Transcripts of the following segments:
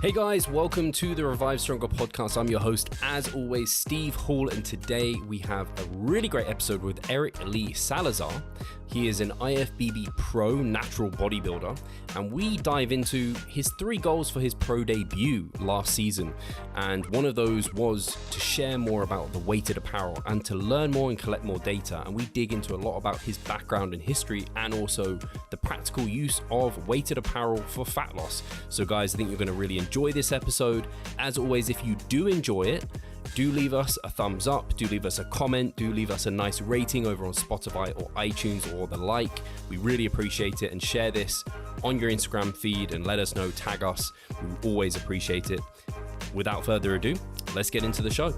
Hey guys, welcome to the Revive Stronger podcast. I'm your host, as always, Steve Hall, and today we have a really great episode with Eric Lee Salazar. He is an IFBB Pro natural bodybuilder, and we dive into his 3 goals for his pro debut last season. And one of those was to share more about the weighted apparel and to learn more and collect more data. And we dig into a lot about his background and history and also the practical use of weighted apparel for fat loss. So guys, I think you're going to really enjoy this episode. As always, if you do enjoy it, do leave us a thumbs up, do leave us a comment, do leave us a nice rating over on Spotify or iTunes or the like. We really appreciate it, and share this on your Instagram feed and let us know, tag us. We always appreciate it. Without further ado, let's get into the show.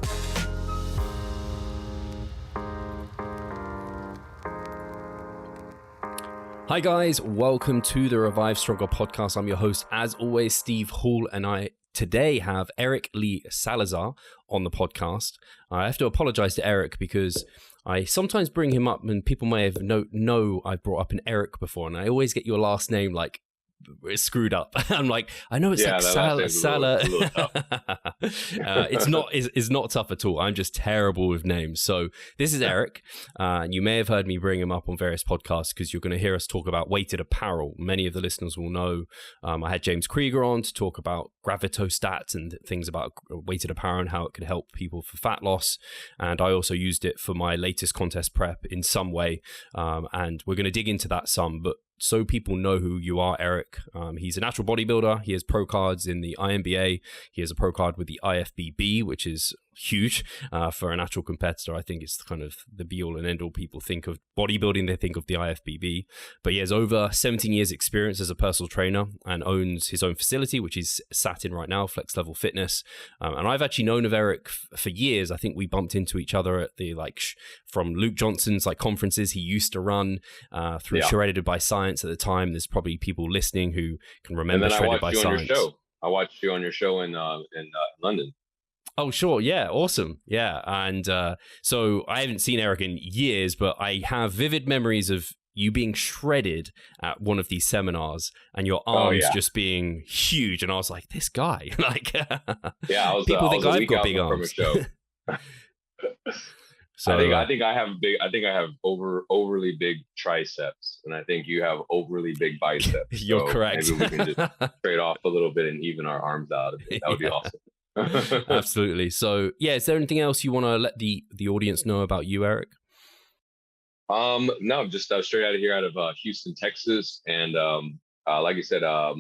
Hi guys, welcome to the Revive Stronger podcast. I'm your host, as always, Steve Hall, and I today have Eric Lee Salazar on the podcast. I have to apologize to Eric because I sometimes bring him up and people may have know I've brought up an Eric before, and I always get your last name like screwed up. I'm like, I know it's Salah. It's not tough at all. I'm just terrible with names. So this is Eric. You may have heard me bring him up on various podcasts because you're going to hear us talk about weighted apparel. Many of the listeners will know I had James Krieger on to talk about gravitostats and things about weighted apparel and how it could help people for fat loss. And I also used it for my latest contest prep in some way. And we're going to dig into that some, but so people know who you are, Eric. He's a natural bodybuilder. He has pro cards in the INBA. He has a pro card with the IFBB, which is huge for a natural competitor. I think it's kind of the be-all and end-all. People think of bodybuilding, they think of the IFBB. But he has over 17 years experience as a personal trainer and owns his own facility, which he's sat in right now, Flex Level Fitness. And I've actually known of Eric for years. I think we bumped into each other at the from Luke Johnson's conferences he used to run through Shredded by Science at the time. There's probably people listening who can remember Shredded by Science. I watched you on your show in London. Oh, sure. Yeah. Awesome. Yeah. And so I haven't seen Eric in years, but I have vivid memories of you being shredded at one of these seminars and your arms just being huge. And I was like, this guy, people think I've got big arms. So I think I have overly big triceps, and I think you have overly big biceps. You're correct. Maybe we can just trade off a little bit and even our arms out a bit. That would be awesome. Absolutely. So is there anything else you want to let the audience know about you, Eric? No, just straight out of Houston, Texas, and like you said, I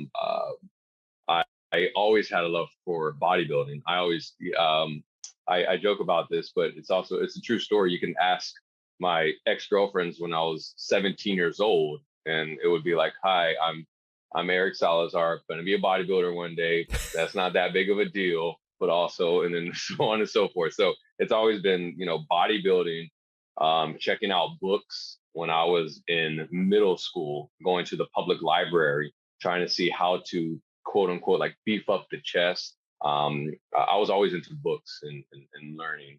always had a love for bodybuilding. I always I joke about this, but it's a true story. You can ask my ex-girlfriends when I was 17 years old, and it would be like, "Hi, I'm Eric Salazar, going to be a bodybuilder one day. That's not that big of a deal." But also, and then so on and so forth. So it's always been, bodybuilding, checking out books when I was in middle school, going to the public library, trying to see how to quote unquote, beef up the chest. I was always into books and learning.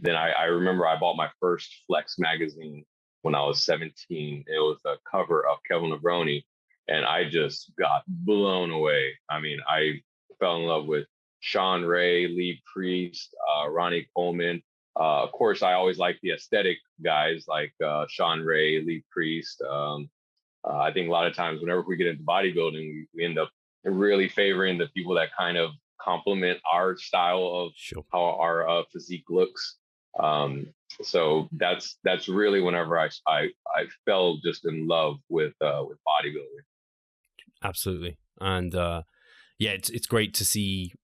Then I remember I bought my first Flex magazine when I was 17. It was a cover of Kevin Levrone, and I just got blown away. I mean, I fell in love with Sean Ray, Lee Priest, Ronnie Coleman. Of course, I always liked the aesthetic guys like Sean Ray, Lee Priest. I think a lot of times whenever we get into bodybuilding, we end up really favoring the people that kind of complement our style of how our physique looks. So that's really whenever I fell just in love with bodybuilding. Absolutely. And it's great to see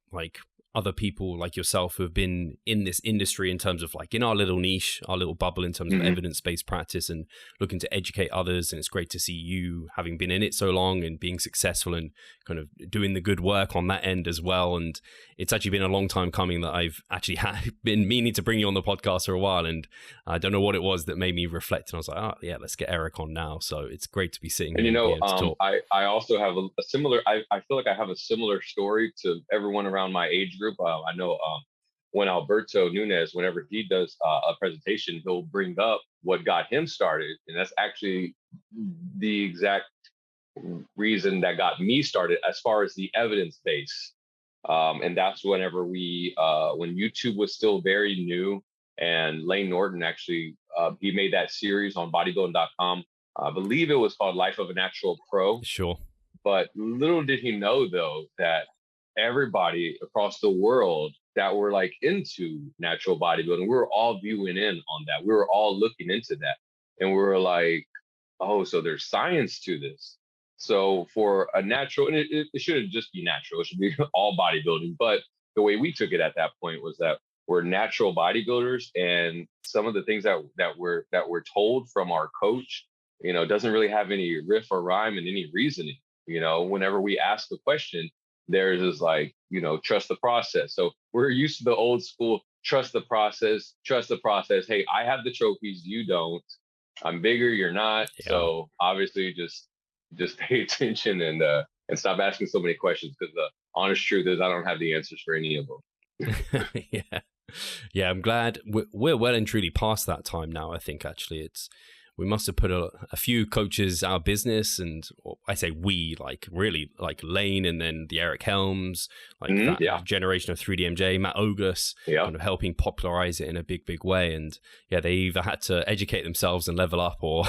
other people like yourself who have been in this industry in terms of in our little niche, our little bubble in terms of evidence-based practice and looking to educate others. And it's great to see you having been in it so long and being successful and kind of doing the good work on that end as well. And it's actually been a long time coming that I've actually been meaning to bring you on the podcast for a while. And I don't know what it was that made me reflect. And I was like, let's get Eric on now. So it's great to be sitting here. And I also have a similar, I feel like I have a similar story to everyone around my age group. I know when Alberto Nunez, whenever he does a presentation, he'll bring up what got him started. And that's actually the exact reason that got me started as far as the evidence base. And that's whenever when YouTube was still very new, and Lane Norton actually, he made that series on bodybuilding.com. I believe it was called Life of a Natural Pro. Sure. But little did he know, though, that everybody across the world that were like into natural bodybuilding, we were all viewing in on that. We were all looking into that. And we were like, oh, so there's science to this. So for a natural, and it shouldn't just be natural, it should be all bodybuilding. But the way we took it at that point was that we're natural bodybuilders, and some of the things that we're told from our coach, doesn't really have any riff or rhyme and any reasoning. Whenever we ask the question, there's this like, trust the process. So we're used to the old school, trust the process, trust the process. Hey, I have the trophies, you don't. I'm bigger, you're not. Yeah. So obviously just pay attention and stop asking so many questions, because the honest truth is I don't have the answers for any of them. Yeah, I'm glad we're well and truly past that time now. I think actually we must have put a few coaches out of business, and I say we, like really like Lane, and then the Eric Helms, like that generation of 3DMJ, Matt Ogus, kind of helping popularize it in a big way. And yeah, they either had to educate themselves and level up, or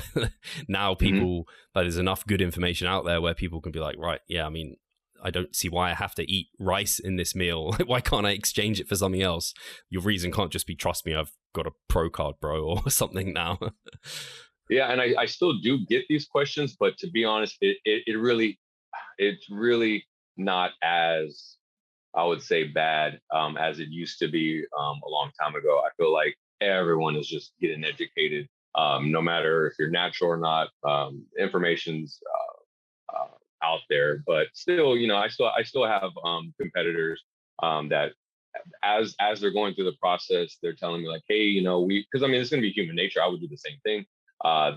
now people, like there's enough good information out there where people can be like, right, yeah, I mean, I don't see why I have to eat rice in this meal. Why can't I exchange it for something else? Your reason can't just be, trust me, I've got a pro card, bro, or something now. Yeah, and I still do get these questions, but to be honest, it's really not as, I would say, bad as it used to be a long time ago. I feel like everyone is just getting educated, no matter if you're natural or not. Information's out there, but still, I still have competitors that as they're going through the process, they're telling me like, hey, because I mean, it's going to be human nature. I would do the same thing.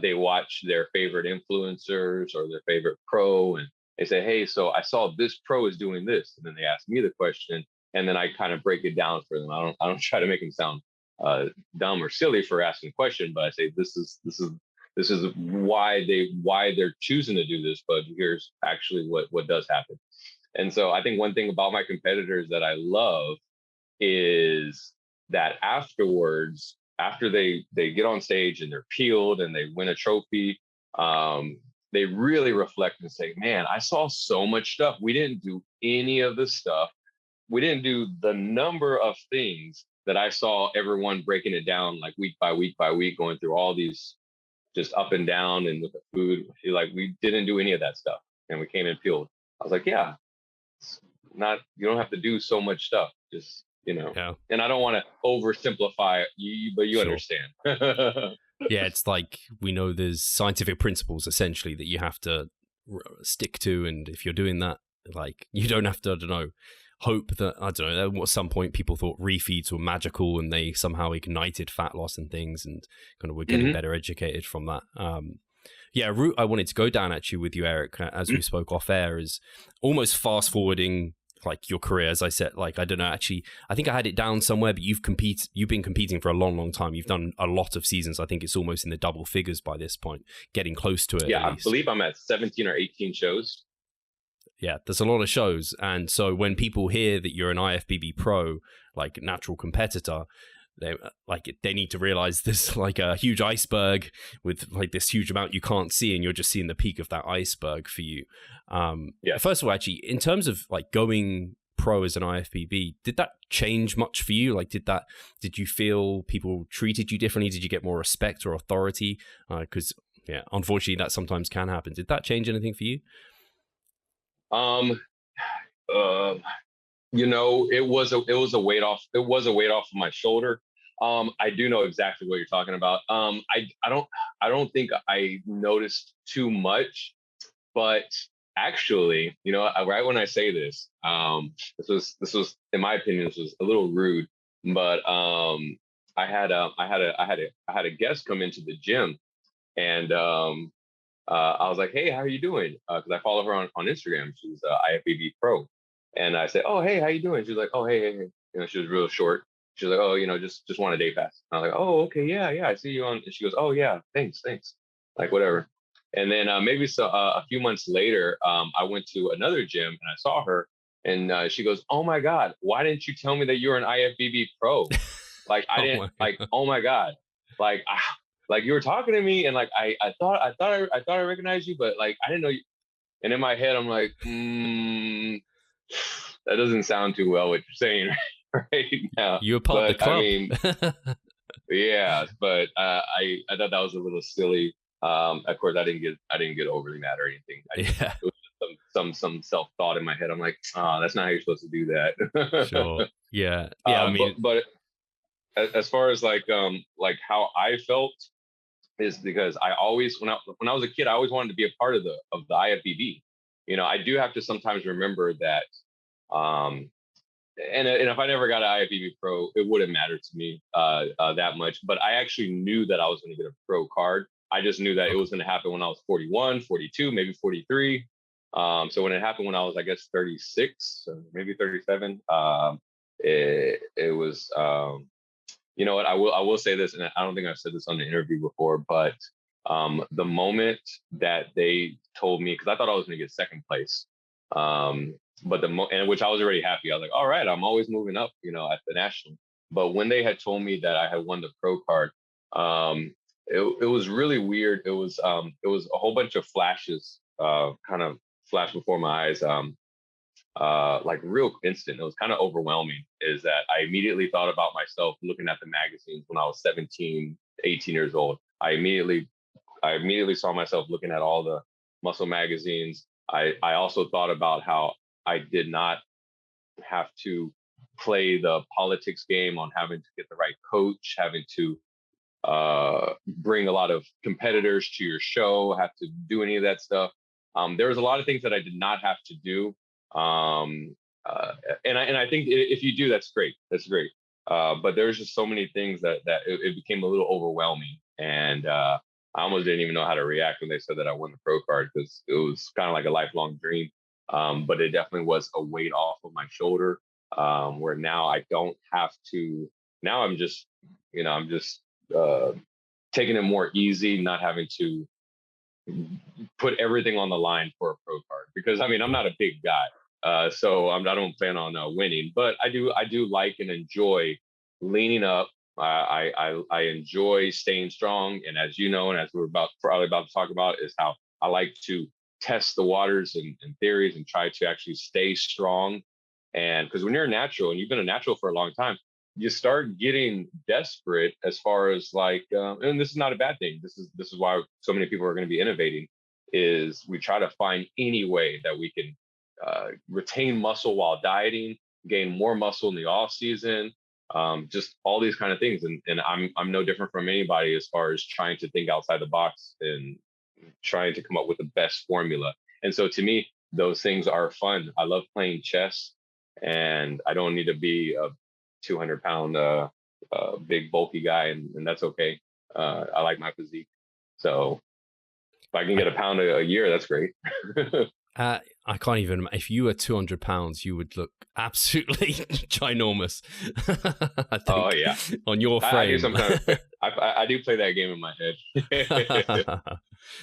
They watch their favorite influencers or their favorite pro, and they say, hey, so I saw this pro is doing this. And then they ask me the question, and then I kind of break it down for them. I don't try to make them sound dumb or silly for asking a question, but I say, this is why they're choosing to do this, but here's actually what does happen. And so I think one thing about my competitors that I love is that afterwards, after they get on stage and they're peeled and they win a trophy, they really reflect and say, man, I saw so much stuff. We didn't do any of this stuff. We didn't do the number of things that I saw everyone breaking it down, like week by week by week, going through all these just up and down, and with the food, like we didn't do any of that stuff. And we came in peeled. I was like, yeah, it's not, you don't have to do so much stuff. Just, and I don't want to oversimplify it, but you understand. Yeah, it's like, we know there's scientific principles essentially that you have to stick to. And if you're doing that, like, you don't have to, I don't know, hope that, I don't know, at some point people thought refeeds were magical and they somehow ignited fat loss and things, and kind of we're getting better educated from that. Yeah, a route I wanted to go down actually with you, Eric, as we spoke off air, is almost fast forwarding like your career. As I said, like, I don't know, actually, I think I had it down somewhere, but you've been competing for a long time. You've done a lot of seasons. I think it's almost in the double figures by this point, getting close to it. Yeah, I believe I'm at 17 or 18 shows. Yeah, there's a lot of shows. And so when people hear that you're an IFBB Pro, like natural competitor, they need to realize there's like a huge iceberg with like this huge amount you can't see, and you're just seeing the peak of that iceberg for you. First of all, actually, in terms of like going pro as an IFBB, did that change much for you? Like, did you feel people treated you differently? Did you get more respect or authority? Because unfortunately that sometimes can happen. Did that change anything for you? It was a weight off. It was a weight off of my shoulder. I do know exactly what you're talking about. I don't think I noticed too much, but actually, right when I say this, this was, in my opinion, this was a little rude, but I had a guest come into the gym, and I was like, hey, how are you doing? Because I follow her on Instagram. She's IFBB Pro. And I said, oh, hey, how you doing? She's like, oh, hey. She was real short. She's like, oh, just want a day pass. I was like, oh, okay, yeah, I see you on. And she goes, oh, yeah, thanks. Like, whatever. And then maybe a few months later, I went to another gym and I saw her. And she goes, "Oh my God, why didn't you tell me that you were an IFBB Pro?" Like I didn't like, oh my God, like like you were talking to me, and like I thought I recognized you, but like I didn't know you. And in my head, I'm like, that doesn't sound too well what you're saying right now. You're part of the club. I mean, yeah, but I thought that was a little silly. Of course, I didn't get overly mad or anything. Yeah. It was just some self thought in my head. I'm like, that's not how you're supposed to do that. Sure. Yeah. Yeah. I mean, but as far as like how I felt is because I always when I was a kid, I always wanted to be a part of the IFBB. You know, I do have to sometimes remember that and if I never got an IFBB Pro, it wouldn't matter to me that much. But I actually knew that I was going to get a pro card. I just knew that it was going to happen when I was 41, 42, maybe 43. So when it happened when I was, I guess, 36, maybe 37, it was, you know what, I will say this, and I don't think I've said this on the interview before, but the moment that they told me, because I thought I was going to get second place, but and which I was already happy. I was like, all right, I'm always moving up, you know, at the national. But when they had told me that I had won the pro card, it was really weird. It was a whole bunch of flashes, kind of flashed before my eyes, like real instant. It was kind of overwhelming. Is that I immediately thought about myself looking at the magazines when I was 17, 18 years old. I immediately saw myself looking at all the muscle magazines. I also thought about how I did not have to play the politics game on having to get the right coach, having to bring a lot of competitors to your show, have to do any of that stuff. There was a lot of things that I did not have to do. And I think if you do, that's great. That's great. But there's just so many things that it became a little overwhelming. And I almost didn't even know how to react when they said that I won the pro card, because it was kind of like a lifelong dream. But it definitely was a weight off of my shoulder, where now I don't have to. Now I'm just taking it more easy, not having to put everything on the line for a pro card. Because I mean, I'm not a big guy, so I don't plan on winning. But I do like and enjoy leaning up. I enjoy staying strong, and as you know, and as we're probably about to talk about, is how I like to test the waters and theories and try to actually stay strong. And because when you're a natural and you've been a natural for a long time, you start getting desperate as far as like, and this is not a bad thing. This is why so many people are going to be innovating. Is we try to find any way that we can retain muscle while dieting, gain more muscle in the off season, just all these kind of things. And I'm no different from anybody as far as trying to think outside the box and trying to come up with the best formula. And so to me, those things are fun. I love playing chess, and I don't need to be a 200-pound big bulky guy, and that's okay. I like my physique, so if I can get a pound a year, that's great. I can't even. If you were 200 pounds, you would look absolutely ginormous. I think, oh yeah, on your frame. I do play that game in my head.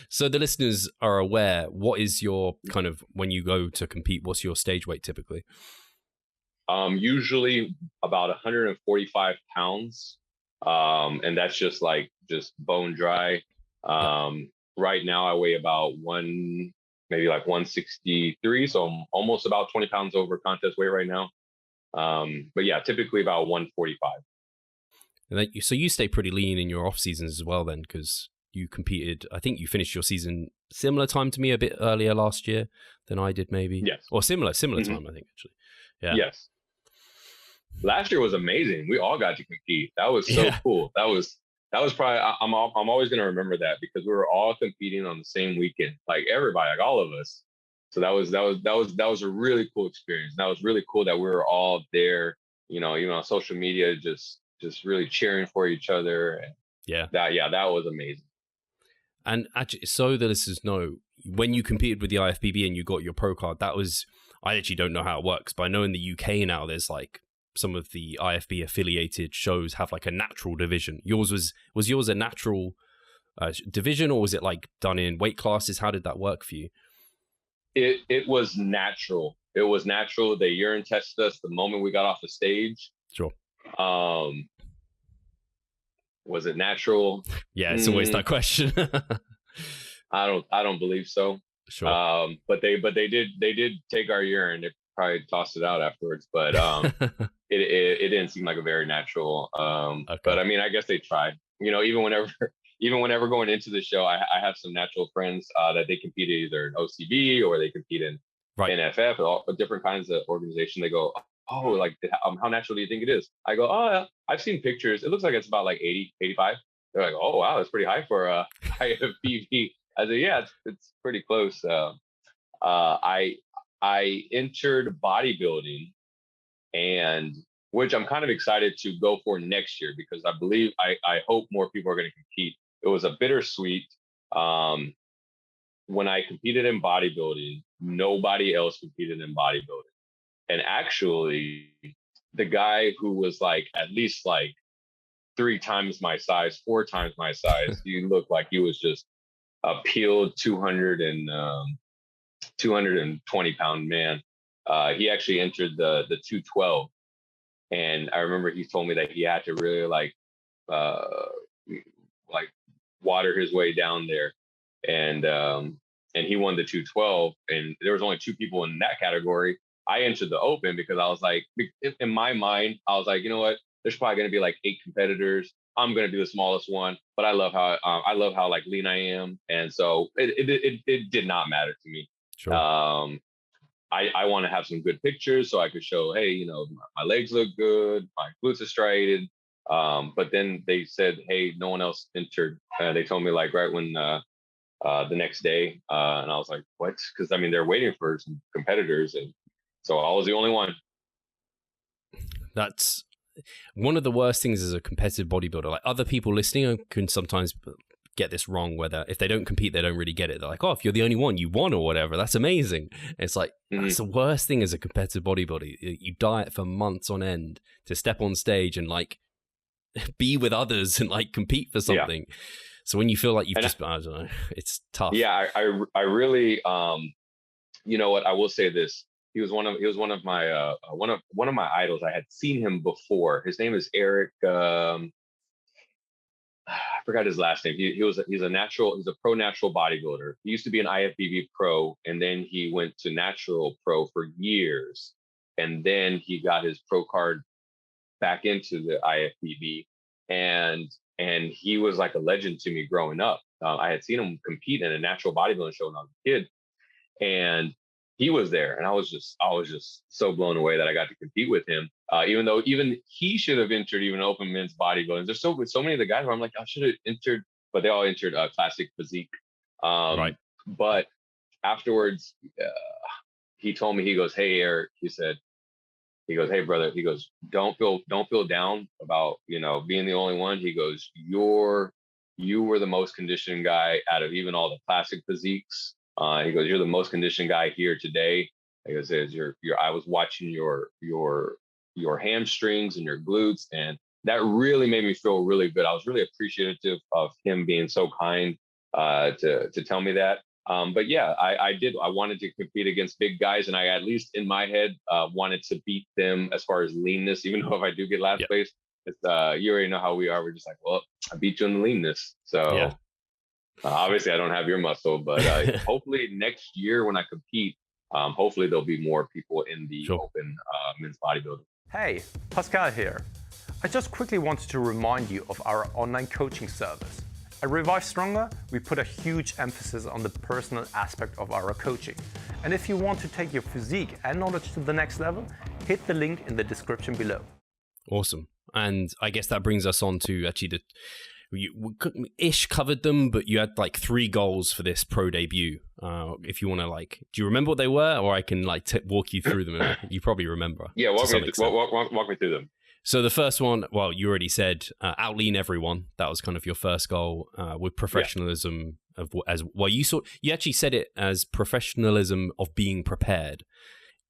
So the listeners are aware. What is your kind of, when you go to compete? What's your stage weight typically? Usually about 145 pounds, and that's just bone dry. Right now I weigh about maybe like 163, so I'm almost about 20 pounds over contest weight right now. But yeah, typically about 145. And so you stay pretty lean in your off seasons as well then, because you competed, I think you finished your season similar time to me, a bit earlier last year than I did maybe. Yes. Or similar time, I think, actually. Yeah. Yes. Last year was amazing. We all got to compete. That was so cool. That was probably, I'm always going to remember that, because we were all competing on the same weekend, like everybody, like all of us. So that was a really cool experience. That was really cool that we were all there, you know, even on social media, just really cheering for each other. And that was amazing. And actually, so the listeners know, when you competed with the IFBB and you got your pro card, I actually don't know how it works, but I know in the UK now there's like some of the IFB affiliated shows have like a natural division. Was yours a natural division, or was it like done in weight classes? How did that work for you? it was natural. It was natural. They urine tested us the moment we got off the stage. Sure. Was it natural? Yeah, it's always that question. I don't believe so. Sure. But they did take our urine. They probably tossed it out afterwards, but it didn't seem like a very natural. Okay. But I mean, I guess they tried. You know, even whenever going into the show, I have some natural friends that they compete either in OCB or they compete in NFF, all different kinds of organization. They go, oh, like how natural do you think it is? I go, oh, yeah, I've seen pictures. It looks like it's about like 80, 85. They're like, oh, wow, that's pretty high for IFBB. I said, yeah, it's pretty close. I entered bodybuilding, and which I'm kind of excited to go for next year, because I hope more people are going to compete. It was a bittersweet. When I competed in bodybuilding, nobody else competed in bodybuilding. And actually, the guy who was like at least like 3 times my size, 4 times my size, he looked like he was just a peeled 220-pound man. He actually entered the 212. And I remember he told me that he had to really like water his way down there. And he won the 212. And there was only 2 people in that category. I entered the open because I was like, in my mind, I was like, you know what? There's probably going to be like 8 competitors. I'm going to do the smallest one, but I love how like lean I am. And so it did not matter to me. Sure. I want to have some good pictures so I could show, hey, you know, my legs look good, my glutes are striated. But then they said, hey, no one else entered. They told me like right when the next day, and I was like, what? Because I mean, they're waiting for some competitors, and so I was the only one. That's one of the worst things as a competitive bodybuilder. Like, other people listening can sometimes get this wrong, whether if they don't compete, they don't really get it. They're like, oh, if you're the only one, you won or whatever. That's amazing. And it's like, that's the worst thing as a competitive bodybuilder. You diet for months on end to step on stage and like be with others and like compete for something. Yeah. So when you feel like you've I don't know, it's tough. Yeah, I really, you know what, I will say this. He was one of my one of my idols. I had seen him before. His name is Eric. I forgot his last name. He's a pro natural bodybuilder. He used to be an IFBB Pro, and then he went to Natural Pro for years, and then he got his pro card back into the IFBB, and he was like a legend to me growing up. I had seen him compete in a natural bodybuilding show when I was a kid, and he was there, and I was just so blown away that I got to compete with him. Even though he should have entered even open men's bodybuilding. There's so many of the guys where I'm like, I should have entered, but they all entered classic physique. Right. But afterwards, he told me, he goes, hey, Eric, he goes, hey, brother, he goes, don't feel down about, you know, being the only one. He goes, you were the most conditioned guy out of even all the classic physiques. He goes, you're the most conditioned guy here today. He goes, I was watching your hamstrings and your glutes, and that really made me feel really good. I was really appreciative of him being so kind to tell me that. But yeah, I wanted to compete against big guys, and I, at least in my head, wanted to beat them as far as leanness, even though if I do get last place, it's, you already know how we are. We're just like, well, I beat you in the leanness. So obviously I don't have your muscle, but hopefully next year when I compete, hopefully there'll be more people in the open men's bodybuilding. Hey, Pascal here. I just quickly wanted to remind you of our online coaching service. At Revive Stronger, we put a huge emphasis on the personal aspect of our coaching. And if you want to take your physique and knowledge to the next level, hit the link in the description below. Awesome. And I guess that brings us on to actually you ish covered them, but you had like 3 goals for this pro debut. If you want to, like, do you remember what they were, or I can like walk you through them? You probably remember. Yeah, walk me through them. So the first one, well, you already said outlean everyone. That was kind of your first goal with professionalism as well. You actually said it as professionalism of being prepared.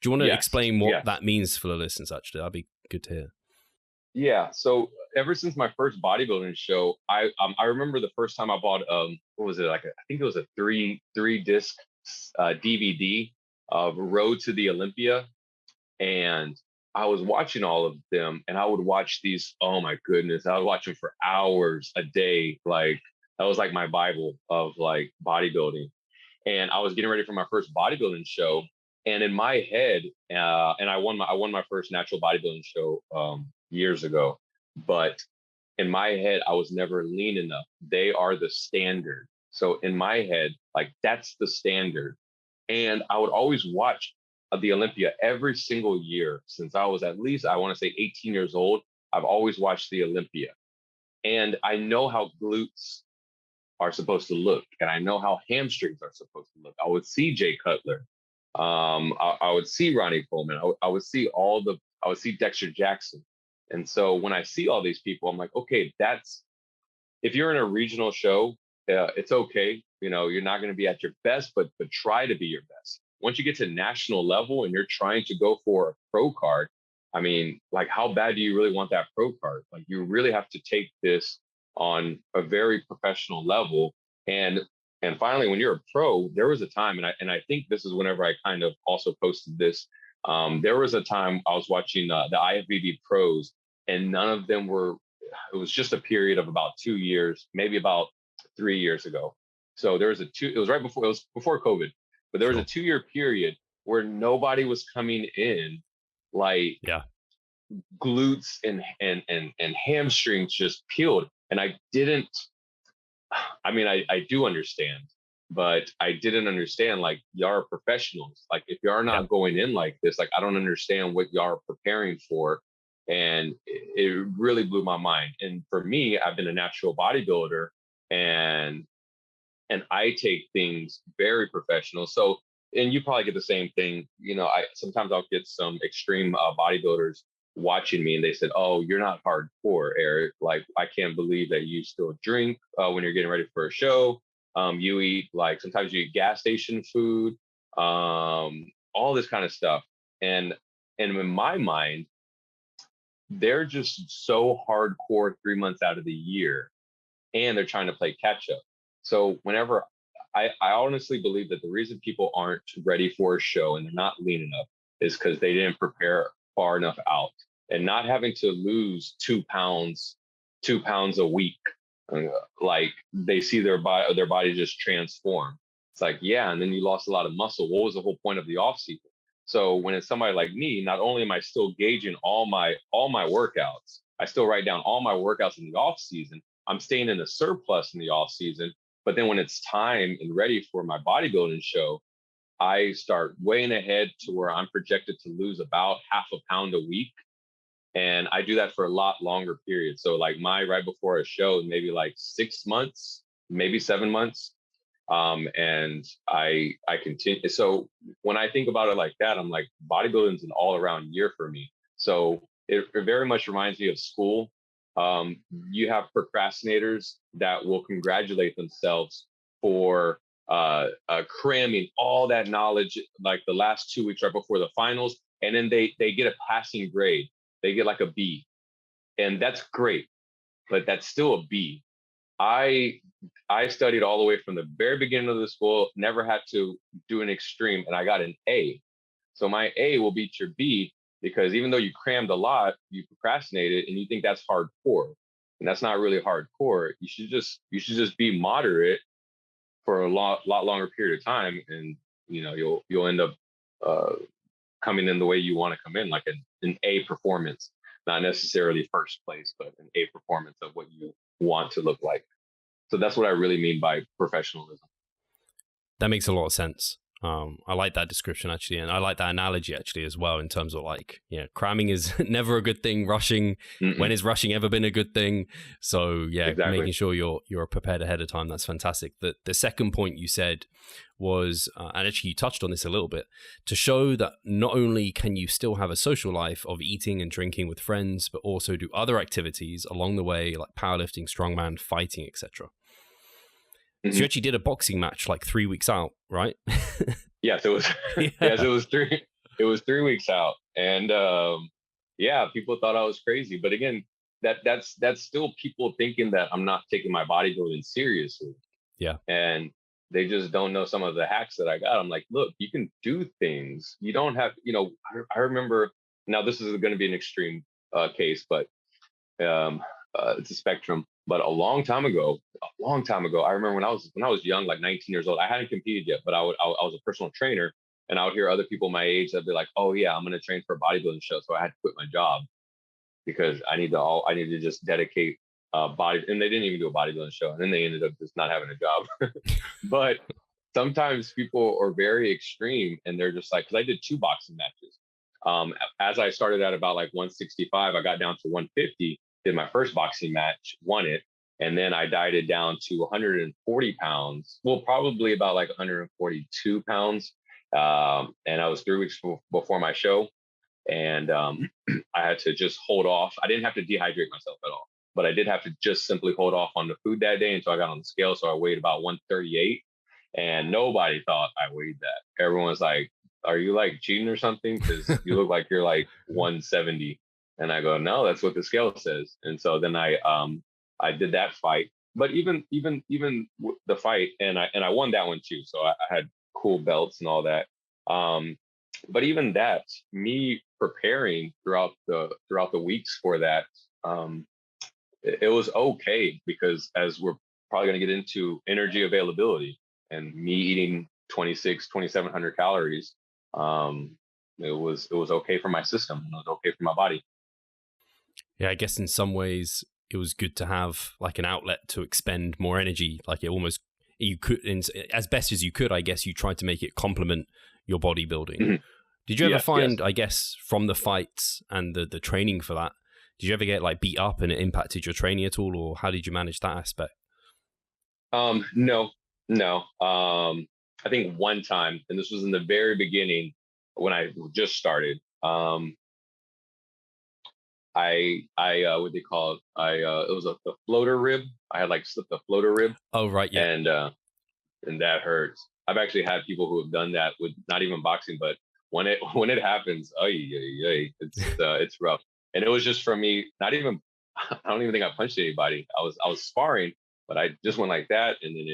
Do you want to explain what that means for the listeners? Actually, that'd be good to hear. Yeah. So ever since my first bodybuilding show, I remember the first time I bought what was it, like I think it was a three disc DVD of Road to the Olympia, and I was watching all of them, and I would watch these. Oh my goodness, I would watch them for hours a day. Like that was like my Bible of like bodybuilding. And I was getting ready for my first bodybuilding show, and in my head, and I won my first natural bodybuilding show years ago, but in my head, I was never lean enough. They are the standard. So in my head, like that's the standard. And I would always watch the Olympia every single year since I was at least, I want to say 18 years old. I've always watched the Olympia. And I know how glutes are supposed to look. And I know how hamstrings are supposed to look. I would see Jay Cutler. I would see Ronnie Coleman. I would see I would see Dexter Jackson. And so when I see all these people, I'm like, okay, if you're in a regional show, it's okay. You know, you're not going to be at your best, but try to be your best. Once you get to national level and you're trying to go for a pro card, I mean, like, how bad do you really want that pro card? Like, you really have to take this on a very professional level. And finally, when you're a pro, there was a time, and I think this is whenever I kind of also posted this. There was a time I was watching the IFBB pros, and none of them were. It was just a period of about 2 years, maybe about 3 years ago. So there was it was right before, it was before COVID, but there was a 2-year period where nobody was coming in like glutes and hamstrings just peeled. And I do understand, but I didn't understand, like, y'all are professionals. Like, if y'all are not going in like this, like, I don't understand what y'all are preparing for. And it really blew my mind. And for me, I've been a natural bodybuilder, and I take things very professional. So, and you probably get the same thing. You know, sometimes I'll get some extreme bodybuilders watching me, and they said, "Oh, you're not hardcore, Eric. Like, I can't believe that you still drink when you're getting ready for a show. You eat, like, sometimes you eat gas station food, all this kind of stuff." And in my mind, they're just so hardcore 3 months out of the year, and they're trying to play catch up. So whenever I honestly believe that the reason people aren't ready for a show and they're not lean enough is because they didn't prepare far enough out, and not having to lose 2 pounds a week. Like, they see their body just transform. It's like, yeah, and then you lost a lot of muscle. What was the whole point of the off season? So when it's somebody like me, not only am I still gauging all my workouts, I still write down all my workouts in the off season. I'm staying in the surplus in the off season. But then when it's time and ready for my bodybuilding show, I start weighing ahead to where I'm projected to lose about half a pound a week. And I do that for a lot longer periods. So like my right before a show, maybe like 6 months, maybe 7 months. And I continue. So when I think about it like that, I'm like, bodybuilding is an all around year for me. So it very much reminds me of school. You have procrastinators that will congratulate themselves for cramming all that knowledge like the last 2 weeks right before the finals, and then they get a passing grade. They get like a B, and that's great, but that's still a B. I studied all the way from the very beginning of the school, never had to do an extreme, and I got an A. So my A will beat your B, because even though you crammed a lot, you procrastinated, and you think that's hardcore, and that's not really hardcore. You should just be moderate for a lot longer period of time, and you'll end up coming in the way you want to come in, like an A performance, not necessarily first place, but an A performance of what you want to look like. So that's what I really mean by professionalism. That makes a lot of sense. I like that description, actually, and I like that analogy actually as well, in terms of, like, cramming is never a good thing. Rushing, when is rushing ever been a good thing? So exactly. Making sure you're prepared ahead of time. That's fantastic. The second point you said was, and actually you touched on this a little bit, to show that not only can you still have a social life of eating and drinking with friends, but also do other activities along the way, like powerlifting, strongman, fighting, etc. So you actually did a boxing match like 3 weeks out, right? Yes, it was. Yes, it was 3. It was 3 weeks out, and people thought I was crazy. But again, that's still people thinking that I'm not taking my bodybuilding seriously. Yeah, and they just don't know some of the hacks that I got. I'm like, look, you can do things. You don't have, I remember, now this is going to be an extreme case, but it's a spectrum. But a long time ago, I remember when I was young, like 19 years old, I hadn't competed yet, but I was a personal trainer, and I would hear other people my age that'd be like, oh yeah, I'm going to train for a bodybuilding show. So I had to quit my job because I need to just dedicate body, and they didn't even do a bodybuilding show, and then they ended up just not having a job. But sometimes people are very extreme, and they're just like, because I did 2 boxing matches. As I started at about like 165, I got down to 150, did my first boxing match, won it, and then I dieted down to 140 pounds. Well, probably about like 142 pounds, and I was 3 weeks before my show. And I had to just hold off. I didn't have to dehydrate myself at all, but I did have to just simply hold off on the food that day until I got on the scale. So I weighed about 138, and nobody thought I weighed that. Everyone was like, are you like cheating or something? Because you look like you're like 170. And I go, no, that's what the scale says. And so then I did that fight. But even the fight, and I won that one too. So I had cool belts and all that. But even that, me preparing throughout the weeks for that, it was okay, because as we're probably going to get into energy availability and me eating 2,700 calories, it was okay for my system. It was okay for my body. Yeah, I guess in some ways it was good to have like an outlet to expend more energy. Like you could, as best as you could, I guess you tried to make it complement your bodybuilding. Mm-hmm. Did you ever find, I guess, from the fights and the training for that, did you ever get like beat up and it impacted your training at all, or how did you manage that aspect? No. I think one time, and this was in the very beginning when I just started, what they call it? It was a floater rib. I had like slipped a floater rib. Oh, right. Yeah. And that hurts. I've actually had people who have done that with not even boxing, but when it happens, it's rough. And it was just for me, not even, I don't even think I punched anybody. I was sparring, but I just went like that. And then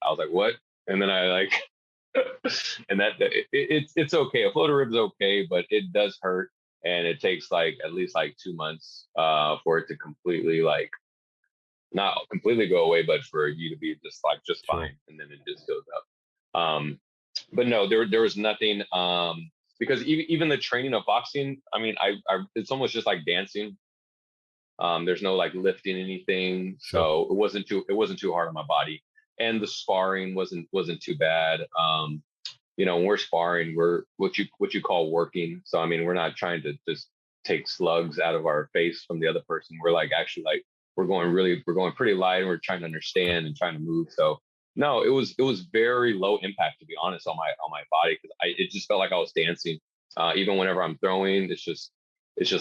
I was like, what? And then I like, and it's okay. A floater rib is okay, but it does hurt. And it takes like at least like 2 months for it to completely, like, not completely go away, but for you to be just fine. And then it just goes up. But no, there was nothing, because even the training of boxing, I mean, it's almost just like dancing. There's no like lifting anything. Sure. So it wasn't too hard on my body. And the sparring wasn't too bad. When we're sparring, we're what you call working. So, I mean, we're not trying to just take slugs out of our face from the other person. We're like, actually, like, we're going pretty light, and we're trying to understand and trying to move. So no, it was very low impact, to be honest, on my body, because it just felt like I was dancing. Even whenever I'm throwing, it's just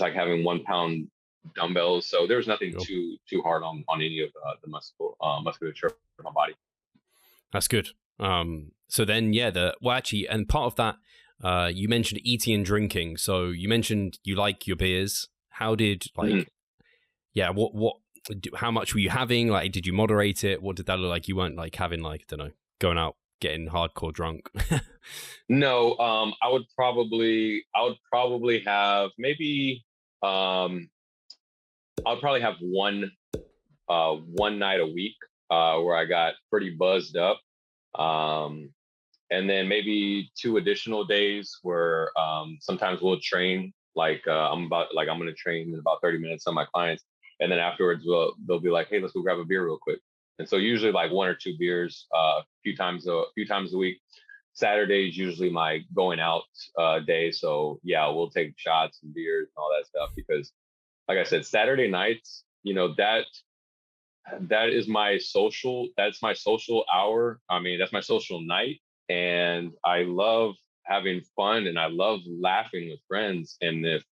like having 1 pound dumbbells. So there was nothing too hard on any of the musculature of my body. That's good. So then, actually, and part of that, you mentioned eating and drinking. So you mentioned you like your beers. How did how much were you having? Like, did you moderate it? What did that look like? You weren't like having like, I don't know, going out, getting hardcore drunk. No, I would probably have maybe, I'd probably have one night a week where I got pretty buzzed up. And then maybe 2 additional days where sometimes we'll train, like I'm going to train in about 30 minutes on my clients. And then afterwards they'll be like, hey, let's go grab a beer real quick. And so usually like 1 or 2 beers a few times a week. Saturday is usually my going out day. So yeah, we'll take shots and beers and all that stuff, because like I said, Saturday nights, that is that's my social hour. I mean, that's my social night. And I love having fun, and I love laughing with friends. And if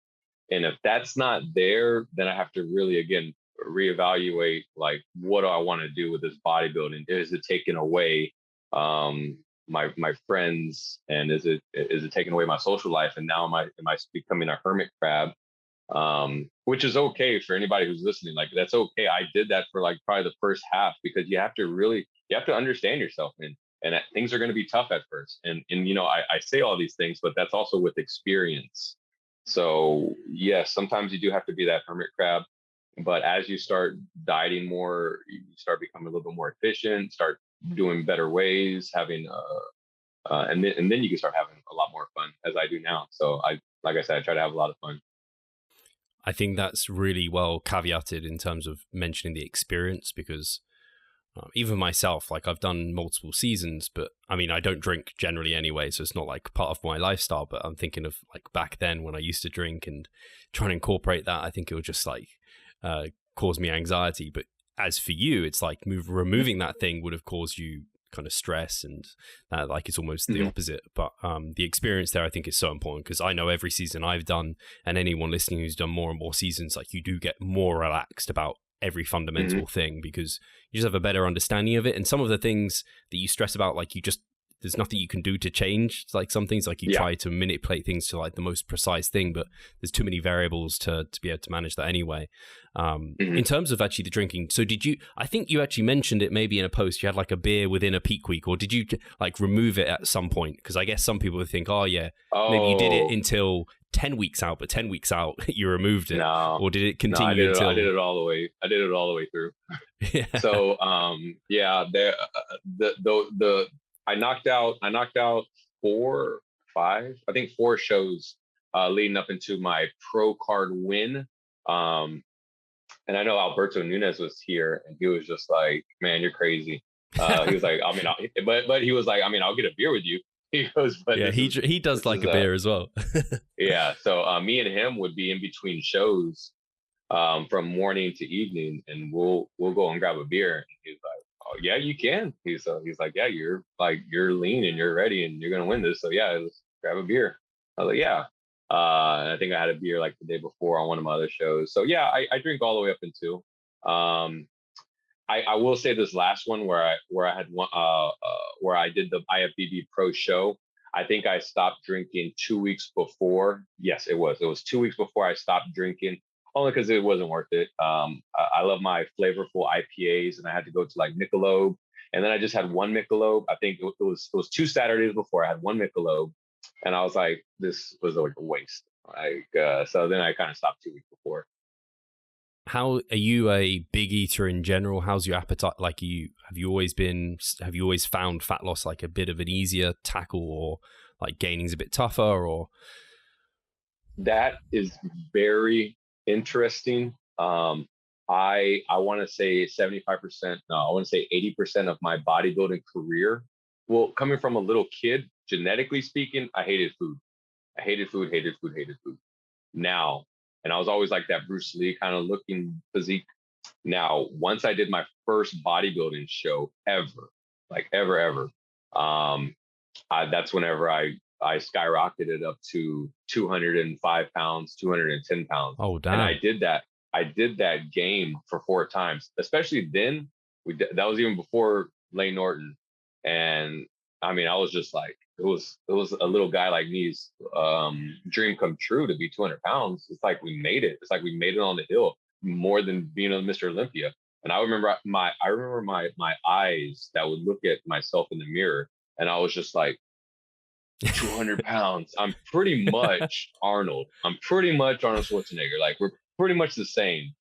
that's not there, then I have to really, again, reevaluate, like, what do I want to do with this bodybuilding? Is it taking away my friends, and is it taking away my social life? And now am I becoming a hermit crab? Which is okay for anybody who's listening. Like, that's okay. I did that for like probably the first half, because you have to understand yourself. And and things are going to be tough at first. And you know, I say all these things, but that's also with experience. So yes, sometimes you do have to be that hermit crab, but as you start dieting more, you start becoming a little bit more efficient, start doing better ways, having and then you can start having a lot more fun, as I do now. So like I said, I try to have a lot of fun. I think that's really well caveated in terms of mentioning the experience, because even myself, like I've done multiple seasons, but I mean, I don't drink generally anyway, so it's not like part of my lifestyle. But I'm thinking of like back then when I used to drink and trying to incorporate that, I think it would just like cause me anxiety. But as for you, it's like removing that thing would have caused you kind of stress, and like it's almost the opposite. But the experience there, I think, is so important, because I know every season I've done, and anyone listening who's done more and more seasons, like you do get more relaxed about every fundamental thing, because you just have a better understanding of it. And some of the things that you stress about, like there's nothing you can do to change. Like some things, like you try to manipulate things to like the most precise thing, but there's too many variables to be able to manage that anyway. In terms of actually the drinking, so I think you actually mentioned it maybe in a post, you had like a beer within a peak week, or did you like remove it at some point? Because I guess some people would think, maybe you did it until 10 weeks out, but 10 weeks out you removed it. No, or did it continue until... I did it all the way. I did it all the way through. So I knocked out 4, 5, I think 4 shows leading up into my pro card win. And I know Alberto Nunez was here, and he was just like, "Man, you're crazy." He was like, "I mean, but he was like, I mean, I'll get a beer with you." He goes, "But yeah, he does like a beer as well." Yeah, so me and him would be in between shows from morning to evening, and we'll go and grab a beer. And he's like, "Oh yeah, you can." He's like, "Yeah, you're lean and you're ready and you're gonna win this. So yeah, let's grab a beer." I was like, "Yeah." And I think I had a beer like the day before on one of my other shows. So yeah, I drink all the way up until. I will say this last one where I had one where I did the IFBB Pro show. I think I stopped drinking 2 weeks before. Yes, it was 2 weeks before I stopped drinking, only because it wasn't worth it. I love my flavorful IPAs, and I had to go to like Michelob, and then I just had one Michelob. I think it was 2 Saturdays before I had one Michelob, and I was like, this was like a waste. So then I kind of stopped 2 weeks before. How are you a big eater in general? How's your appetite? Like have you always found fat loss like a bit of an easier tackle, or like gaining's a bit tougher, or? That is very interesting. I want to say 75%. No, I want to say 80% of my bodybuilding career. Well, coming from a little kid, genetically speaking, I hated food. I hated food. Now, and I was always like that Bruce Lee kind of looking physique. Now, once I did my first bodybuilding show ever, that's whenever I skyrocketed up to 205 pounds, 210 pounds. Oh, damn. And I did that game for 4 times, especially then. That was even before Lane Norton. And I mean, I was just like, it was a little guy like me's dream come true to be 200 pounds. It's like we made it. It's like we made it on the hill more than being a Mr. Olympia. And I remember my eyes that would look at myself in the mirror, and I was just like, 200 pounds. I'm pretty much Arnold. I'm pretty much Arnold Schwarzenegger. Like, we're pretty much the same.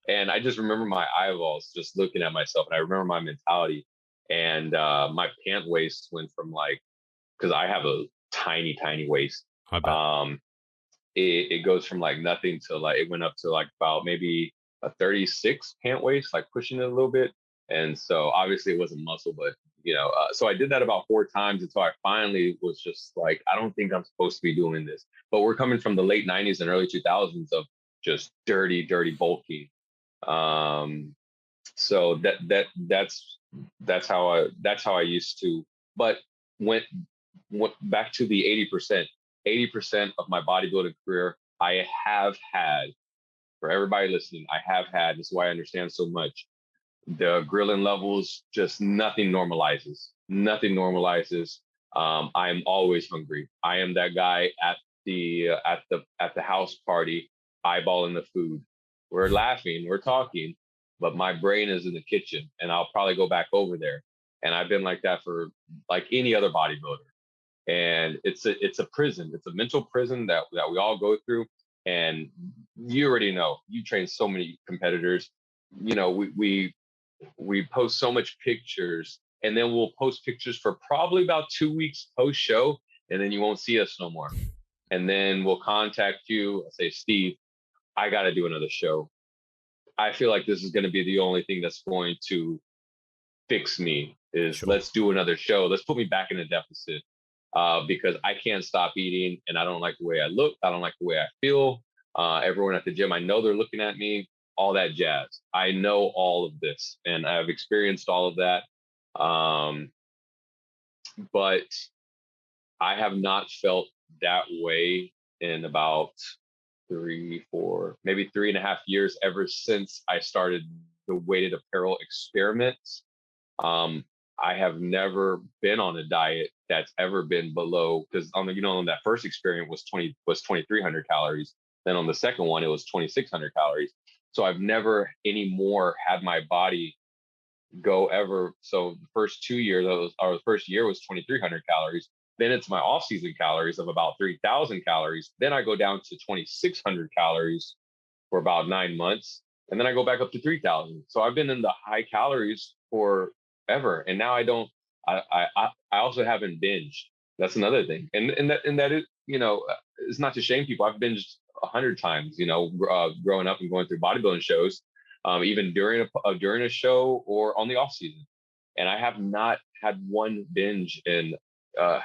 And I just remember my eyeballs just looking at myself, and I remember my mentality. And my pant waist went from like, because I have a tiny waist. It goes from like nothing to like, it went up to like about maybe a 36 pant waist, like pushing it a little bit. And so obviously it wasn't muscle, but so I did that about 4 times until I finally was just like, I don't think I'm supposed to be doing this. But we're coming from the late 90s and early 2000s of just dirty bulking. So that's how I used to. But went back to the 80% of my bodybuilding career, I have had, for everybody listening, this is why I understand so much. The grilling levels, just nothing normalizes. I'm always hungry. I am that guy at the house party, eyeballing the food. We're laughing, we're talking, but my brain is in the kitchen, and I'll probably go back over there. And I've been like that for like any other bodybuilder. And it's a prison. It's a mental prison that we all go through. And you already know, you train so many competitors. You know, we post so much pictures, and then we'll post pictures for probably about 2 weeks post show, and then you won't see us no more. And then we'll contact you, say, Steve, I got to do another show. I feel like this is going to be the only thing that's going to fix me is Sure. Let's do another show. Let's put me back in a deficit because I can't stop eating, and I don't like the way I look. I don't like the way I feel. Everyone at the gym, I know they're looking at me, all that jazz. I know all of this, and I've experienced all of that. But I have not felt that way in about 3, 4, maybe 3.5 years ever since I started the weighted apparel experiments. I have never been on a diet that's ever been below, because on that first experiment was 2,300 calories. Then on the second one, it was 2,600 calories. So I've never anymore had my body go ever. So the first 2 years, the first year was 2,300 calories. Then it's my off-season calories of about 3,000 calories. Then I go down to 2,600 calories for about 9 months. And then I go back up to 3,000. So I've been in the high calories forever. And now I also haven't binged. That's another thing. And that is, it's not to shame people. I've binged 100 times, growing up and going through bodybuilding shows, even during a show or on the off season. And I have not had one binge in, I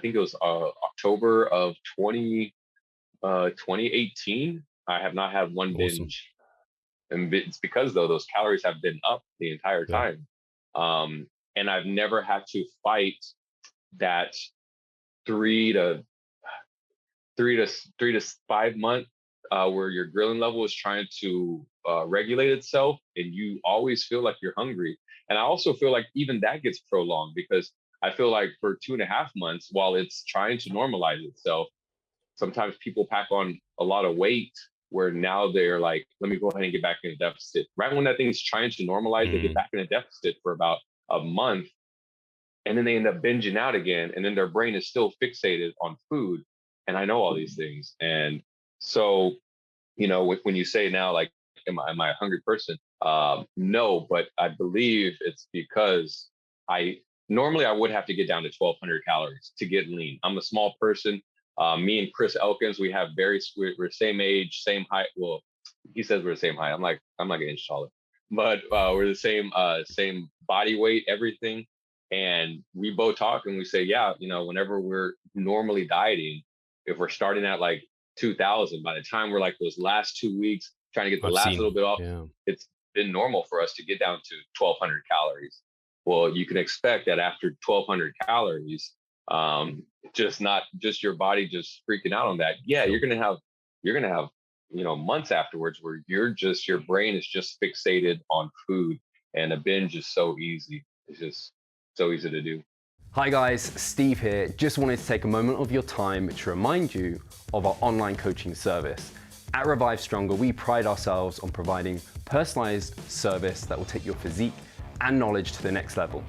think it was October of 2018. I have not had one binge. And it's because though those calories have been up the entire time. And I've never had to fight that 3 to 5 month where your grilling level is trying to regulate itself, and you always feel like you're hungry. And I also feel like even that gets prolonged, because I feel like for 2.5 months, while it's trying to normalize itself, sometimes people pack on a lot of weight where now they're like, let me go ahead and get back in a deficit. Right when that thing's trying to normalize, they get back in a deficit for about a month, and then they end up binging out again. And then their brain is still fixated on food. And I know all these things. And so, when you say now, like, am I a hungry person? No, but I believe it's because I would have to get down to 1,200 calories to get lean. I'm a small person. Me and Chris Elkins, we're same age, same height. Well, he says we're the same height. I'm like an inch taller, but we're the same body weight, everything. And we both talk and we say, whenever we're normally dieting, if we're starting at like 2,000, by the time we're like those last 2 weeks trying to get the little bit off, it's been normal for us to get down to 1,200 calories. Well, you can expect that after 1,200 calories, not just your body just freaking out on that. Yeah, you're gonna have months afterwards where your brain is just fixated on food, and a binge is so easy. It's just so easy to do. Hi guys, Steve here. Just wanted to take a moment of your time to remind you of our online coaching service. At Revive Stronger, we pride ourselves on providing personalized service that will take your physique and knowledge to the next level.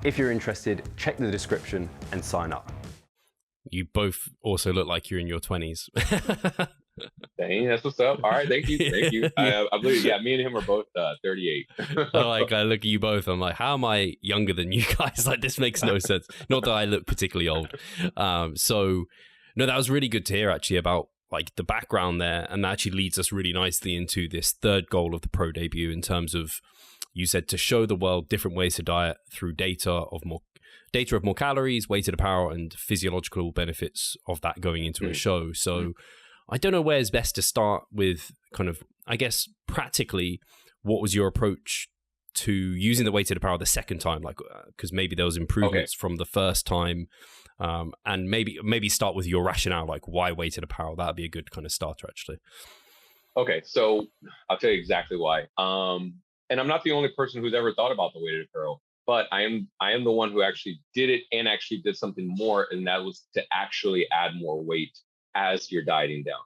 If you're interested, check the description and sign up. You both also look like you're in your 20s. Dang, that's what's up. All right, thank you. I believe, me and him are both 38. I look at you both, I'm like, how am I younger than you guys? Like, this makes no sense. Not that I look particularly old. No, that was really good to hear actually about like the background there, and that actually leads us really nicely into this third goal of the Pro debut, in terms of, you said, to show the world different ways to diet through data of more calories, weighted apparel, and physiological benefits of that going into a show. So I don't know where is best to start with, kind of, I guess, practically, what was your approach to using the weighted apparel the second time? Like, because maybe there was improvements from the first time, and maybe start with your rationale, like why weighted apparel. That'd be a good kind of starter, actually. Okay, so I'll tell you exactly why. And I'm not the only person who's ever thought about the weighted apparel, but I am the one who actually did it, and actually did something more, and that was to actually add more weight as you're dieting down.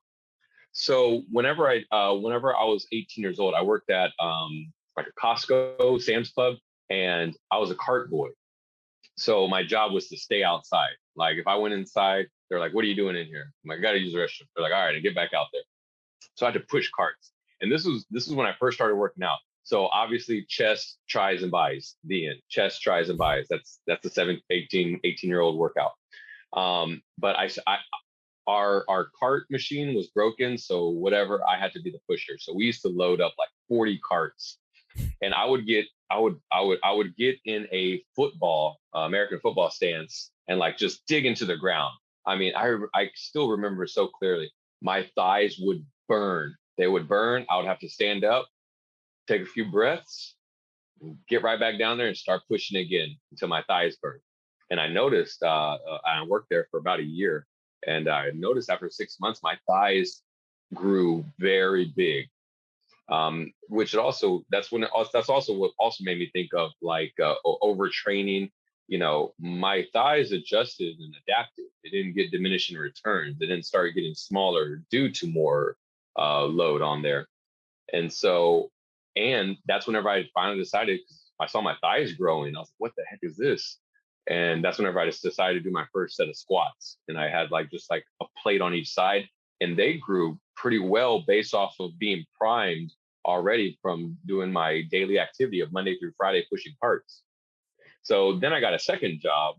So whenever I was 18 years old, I worked at like a Costco, Sam's Club, and I was a cart boy. So my job was to stay outside. Like if I went inside, they're like, "What are you doing in here?" I'm like, "I got to use the restroom." They're like, "All right, and get back out there." So I had to push carts. And this is when I first started working out. So obviously chest, tries, and buys, the end. Chest, tries, and buys. That's the 18-year-old workout. But our cart machine was broken. So whatever, I had to be the pusher. So we used to load up like 40 carts. And I would get in a football, American football stance and like just dig into the ground. I mean, I still remember so clearly. My thighs would burn. They would burn. I would have to stand up, take a few breaths, get right back down there and start pushing again until my thighs burn. And I noticed, I worked there for about a year, and I noticed after 6 months, my thighs grew very big. Which that's also what also made me think of like overtraining. You know, my thighs adjusted and adapted. It didn't get diminishing returns. It didn't start getting smaller due to more load on there. And that's whenever I finally decided, because I saw my thighs growing. I was like, what the heck is this? And that's whenever I just decided to do my first set of squats. And I had like just like a plate on each side, and they grew pretty well based off of being primed already from doing my daily activity of Monday through Friday pushing carts. So then I got a second job.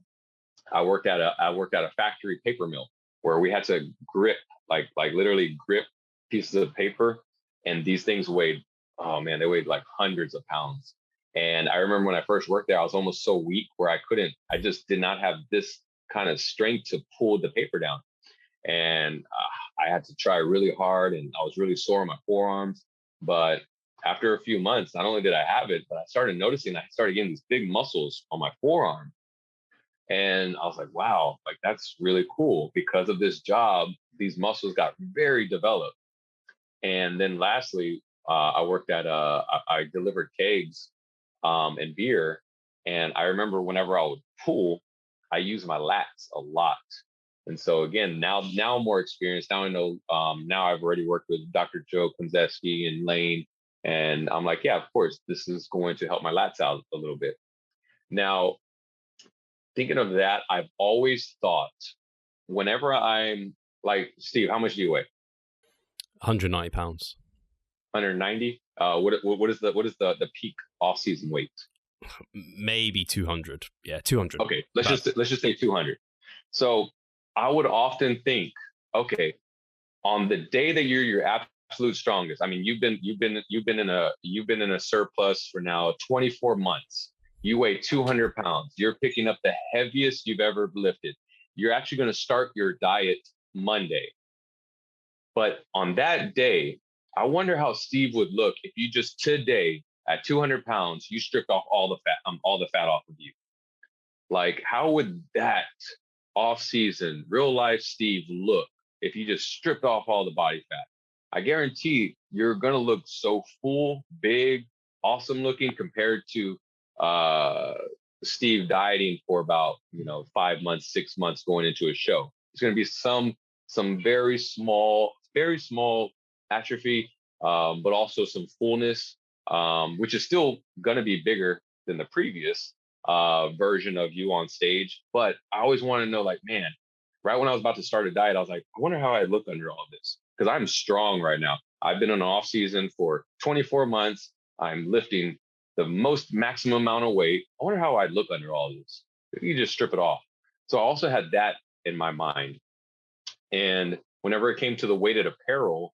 I worked at a factory paper mill where we had to grip, like literally grip pieces of paper. And these things weighed, oh man, they weighed like hundreds of pounds. And I remember when I first worked there, I was almost so weak where I just did not have this kind of strength to pull the paper down. And I had to try really hard, and I was really sore on my forearms. But after a few months, not only did I have it, but I started noticing I started getting these big muscles on my forearm. And I was like, wow, like that's really cool. Because of this job, these muscles got very developed. And then lastly, I delivered kegs and beer. And I remember whenever I would pull, I used my lats a lot. And so again, now I'm more experienced. Now I know, now I've already worked with Dr. Joe Konzeski and Lane. And I'm like, yeah, of course, this is going to help my lats out a little bit. Now, thinking of that, I've always thought whenever I'm like, Steve, how much do you weigh? 190 pounds. 190? What is the peak off-season weight? Maybe 200. Yeah, 200. Okay, let's just say 200. So I would often think, okay, on the day that you're your absolute strongest, I mean, you've been in a surplus for now 24 months. You weigh 200 pounds. You're picking up the heaviest you've ever lifted. You're actually going to start your diet Monday. But on that day, I wonder how Steve would look if you just today at 200 pounds, you stripped off all the fat off of you. Like, how would that off-season, real life Steve look if you just stripped off all the body fat? I guarantee you're going to look so full, big, awesome looking compared to Steve dieting for about 5 months, 6 months going into a show. It's going to be some very small atrophy, but also some fullness, which is still going to be bigger than the previous version of you on stage. But I always want to know, like, man, right when I was about to start a diet, I was like, I wonder how I look under all this, because I'm strong right now. I've been on an off season for 24 months. I'm lifting the most maximum amount of weight. I wonder how I'd look under all this if you just strip it off. So I also had that in my mind. And whenever it came to the weighted apparel,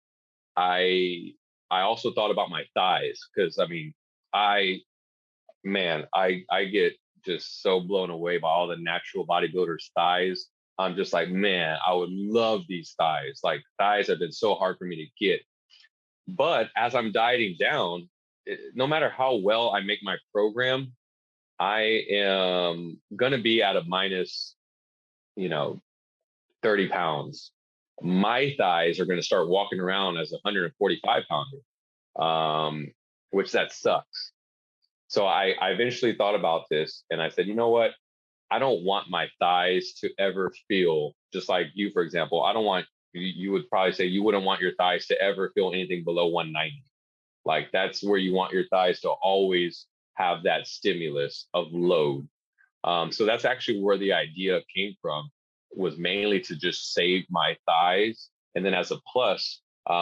I also thought about my thighs, because I mean, I get just so blown away by all the natural bodybuilders' thighs. I'm just like, man, I would love these thighs. Like, thighs have been so hard for me to get. But as I'm dieting down, no matter how well I make my program, I am gonna be at a minus, 30 pounds. My thighs are going to start walking around as a 145 pounder, which that sucks. So I eventually thought about this, and I said, you know what? I don't want my thighs to ever feel just like you, for example. I don't want, you would probably say you wouldn't want your thighs to ever feel anything below 190. Like, that's where you want your thighs to always have that stimulus of load. So that's actually where the idea came from, was mainly to just save my thighs. And then as a plus,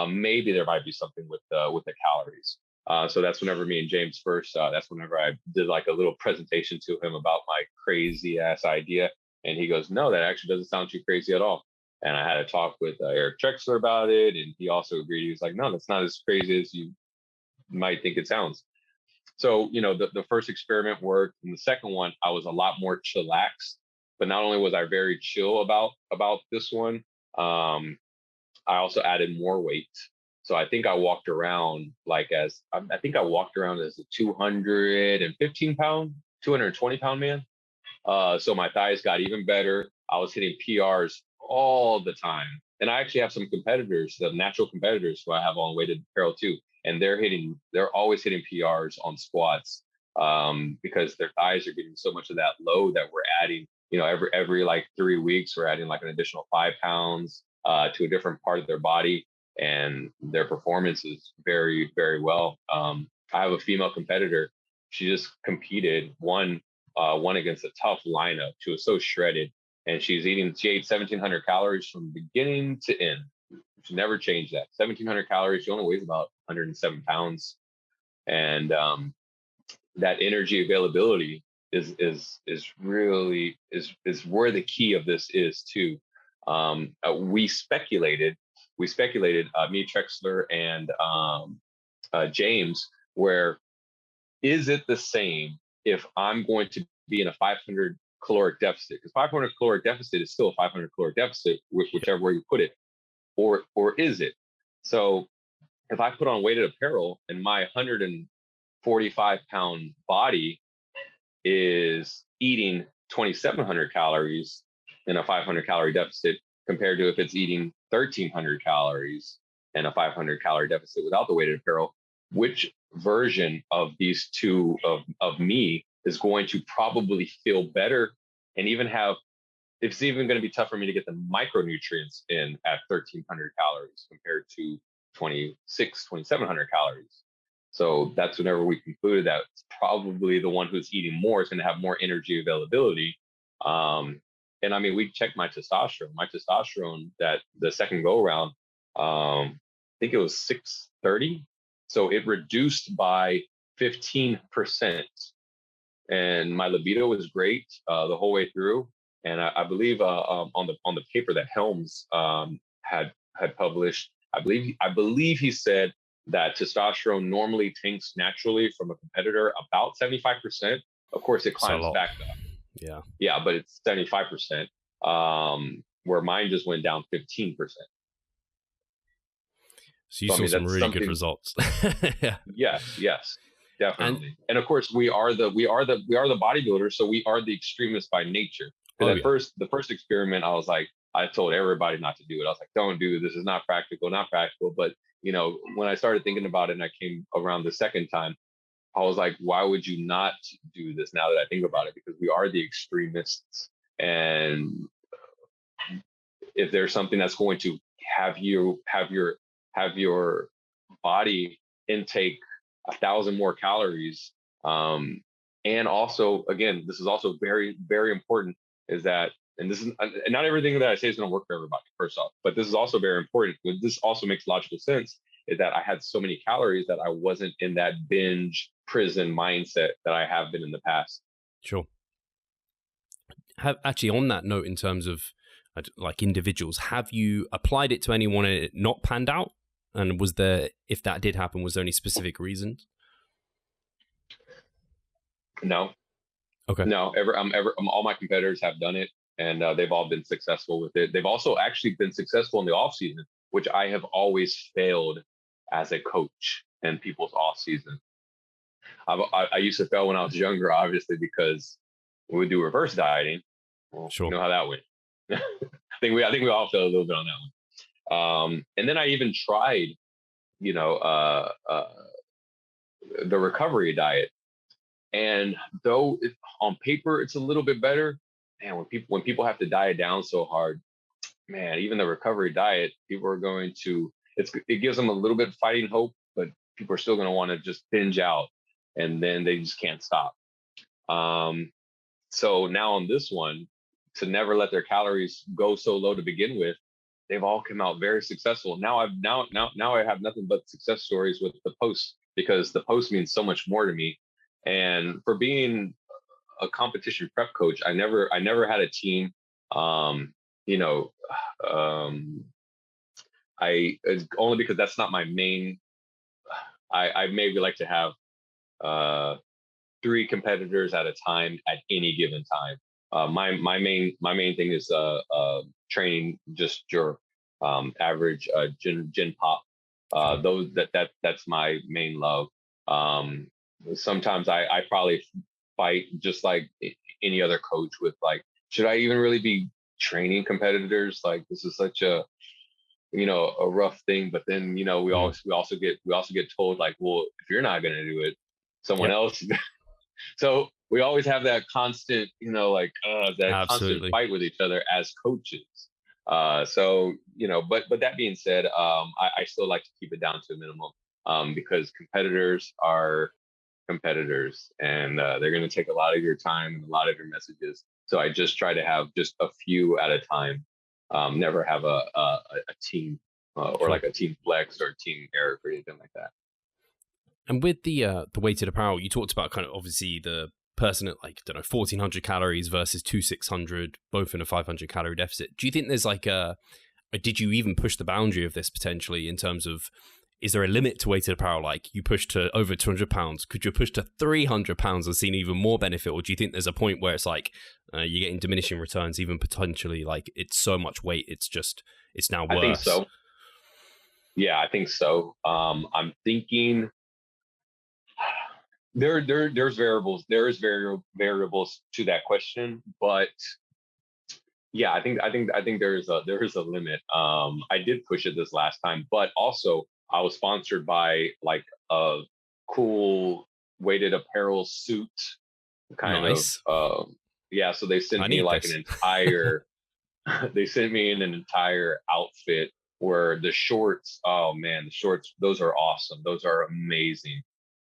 maybe there might be something with the calories. So that's whenever me and James first, that's whenever I did like a little presentation to him about my crazy ass idea. And he goes, no, that actually doesn't sound too crazy at all. And I had a talk with Eric Trexler about it. And he also agreed. He was like, no, that's not as crazy as you might think it sounds. So, the first experiment worked. And the second one, I was a lot more chillaxed. But not only was I very chill about this one, I also added more weight. So I think I walked around as a 215 pound, 220 pound man. So my thighs got even better. I was hitting PRs all the time. And I actually have some competitors, the natural competitors who I have on weighted apparel too. And they're always hitting PRs on squats because their thighs are getting so much of that load that we're adding, every like 3 weeks, we're adding like an additional 5 pounds to a different part of their body. And their performance is very, very well. I have a female competitor. She just competed, won against a tough lineup. She was so shredded, and she ate 1,700 calories from beginning to end. She never changed that. 1,700 calories. She only weighs about 107 pounds, and that energy availability is really where the key of this is too. We speculated, me, Trexler, and James, where is it the same if I'm going to be in a 500 caloric deficit? Because 500 caloric deficit is still a 500 caloric deficit, whichever way you put it, or is it? So if I put on weighted apparel and my 145 pound body is eating 2,700 calories in a 500 calorie deficit, compared to if it's eating 1,300 calories and a 500 calorie deficit without the weighted apparel, which version of these two of me is going to probably feel better and even it's even going to be tough for me to get the micronutrients in at 1,300 calories compared to 2,700 calories. So that's whenever we concluded that it's probably the one who's eating more is going to have more energy availability. And I mean, we checked my testosterone. My testosterone, that the second go around, I think it was 630. So it reduced by 15%. And my libido was great the whole way through. And I believe on the paper that Helms had published, I believe he said that testosterone normally tanks naturally from a competitor about 75%. Of course, it climbs back up. Yeah, but it's 75%, where mine just went down 15%. So you saw some really good results. Yeah. Yes, definitely. And of course, we are the bodybuilders, so we are the extremists by nature. Because the first experiment, I told everybody not to do it. I was like, don't do this. Is not practical. But when I started thinking about it and I came around the second time, I was like, why would you not do this now that I think about it? Because we are the extremists. And if there's something that's going to have your body intake 1,000 more calories, and also, again, this is also very, very important, is that, and this is not everything that I say is going to work for everybody, first off, but this is also very important. This also makes logical sense, is that I had so many calories that I wasn't in that binge prison mindset that I have been in the past. Sure. Actually, on that note, in terms of like individuals, have you applied it to anyone and it not panned out? And if that did happen, was there any specific reasons? No. Okay. No, all my competitors have done it, and they've all been successful with it. They've also actually been successful in the off season, which I have always failed as a coach in people's off season. I used to fail when I was younger, obviously, because we would do reverse dieting. Well, sure. You know how that went. I think we all failed a little bit on that one. And then I even tried, the recovery diet. And though on paper it's a little bit better, man, when people have to diet down so hard, man, even the recovery diet, people are going to, it gives them a little bit of fighting hope, but people are still going to want to just binge out, and then they just can't stop. So now on this one, to never let their calories go so low to begin with, they've all come out very successful. Now I have nothing but success stories with the post, because the post means so much more to me. And for being a competition prep coach, I never had a team. You know, it's only because that's not my main. I maybe like to have 3 competitors at a time at any given time. My main thing is training just your average gym pop. That's my main love. Sometimes I probably fight just like any other coach with, like, should I even really be training competitors? Like, this is such a a rough thing. But then we also get told, like, well, if you're not going to do it, someone else. So we always have that constant Absolutely. constant fight with each other as coaches. So but that being said, I still like to keep it down to a minimum, because competitors are competitors, and they're going to take a lot of your time and a lot of your messages. So I just try to have just a few at a time. Never have a team or like a team flex or a team Eric or anything like that. And with the weighted apparel, you talked about kind of obviously the person at, like, I don't know, 1,400 calories versus 2,600, both in a 500 calorie deficit. Do you think there's like did you even push the boundary of this potentially in terms of, is there a limit to weighted apparel? Like, you push to over 200 pounds, could you push to 300 pounds and seen even more benefit? Or do you think there's a point where it's like you're getting diminishing returns, even potentially, like, it's so much weight, it's now worse? I think so. Yeah, I think so. I'm thinking there's variables. There is variables to that question, but yeah, I think there is a limit. I did push it this last time, but also I was sponsored by like a cool weighted apparel suit kind of. Yeah, so they sent me like an entire. They sent me in an entire outfit where the shorts. Oh man, the shorts! Those are awesome. Those are amazing.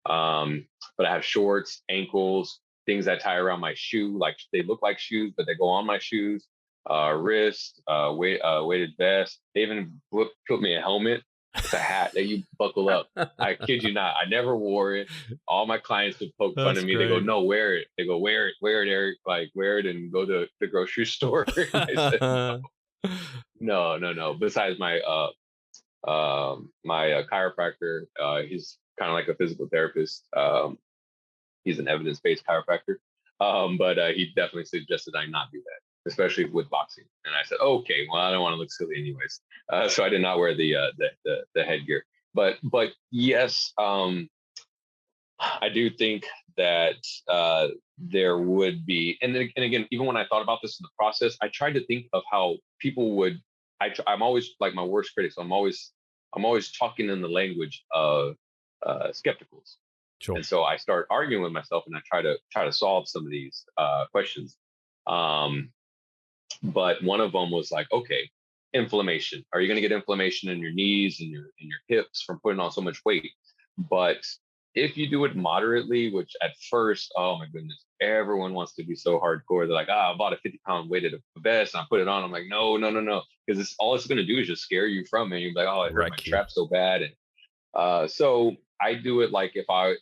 But I have shorts, ankles, things that tie around my shoe, like they look like shoes, but they go on my shoes. Wrist, weighted vest. They even put me a helmet. It's a hat that you buckle up. I kid you not. I never wore it. All my clients would poke fun of me. Great. They go, "No, wear it." They go, "Wear it, Eric. Like, wear it and go to the grocery store." I said, no. Besides my chiropractor, he's kind of like a physical therapist. He's an evidence-based chiropractor. But he definitely suggested I not do that, especially with boxing. And I said, okay, well, I don't want to look silly anyways. So I did not wear the headgear. But yes, I do think that there would be, and again, even when I thought about this in the process, I tried to think of how people would. I'm always like my worst critic, so I'm always talking in the language of skepticals. Sure. And so I start arguing with myself, and I try to solve some of these questions. But one of them was like, okay, inflammation. Are you going to get inflammation in your knees and your hips from putting on so much weight? But if you do it moderately, which at first, oh my goodness, everyone wants to be so hardcore. They're like, I bought a 50-pound weighted vest and I put it on. I'm like, no, because all it's going to do is just scare you from it. You're like, oh, it hurt my trap so bad. And so I do it like if I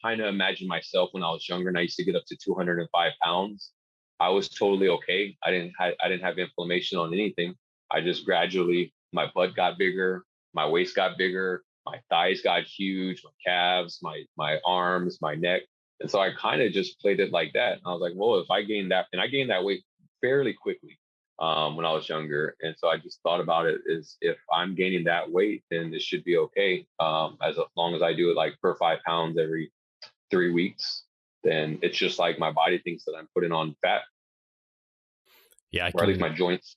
kind of imagine myself when I was younger and I used to get up to 205 pounds. I was totally okay. I didn't have inflammation on anything. I just gradually, my butt got bigger, my waist got bigger, my thighs got huge, my calves, my arms, my neck. And so I kind of just played it like that. And I was like, well, if I gained that, and I gained that weight fairly quickly when I was younger. And so I just thought about it as if I'm gaining that weight, then it should be okay. As long as I do it like per 5 pounds every 3 weeks, then it's just like my body thinks that I'm putting on fat. Yeah. Or at least my joints.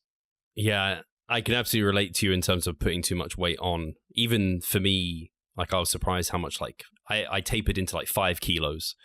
Yeah. I can absolutely relate to you in terms of putting too much weight on. Even for me, Like I was surprised how much, like I tapered into like 5 kilos.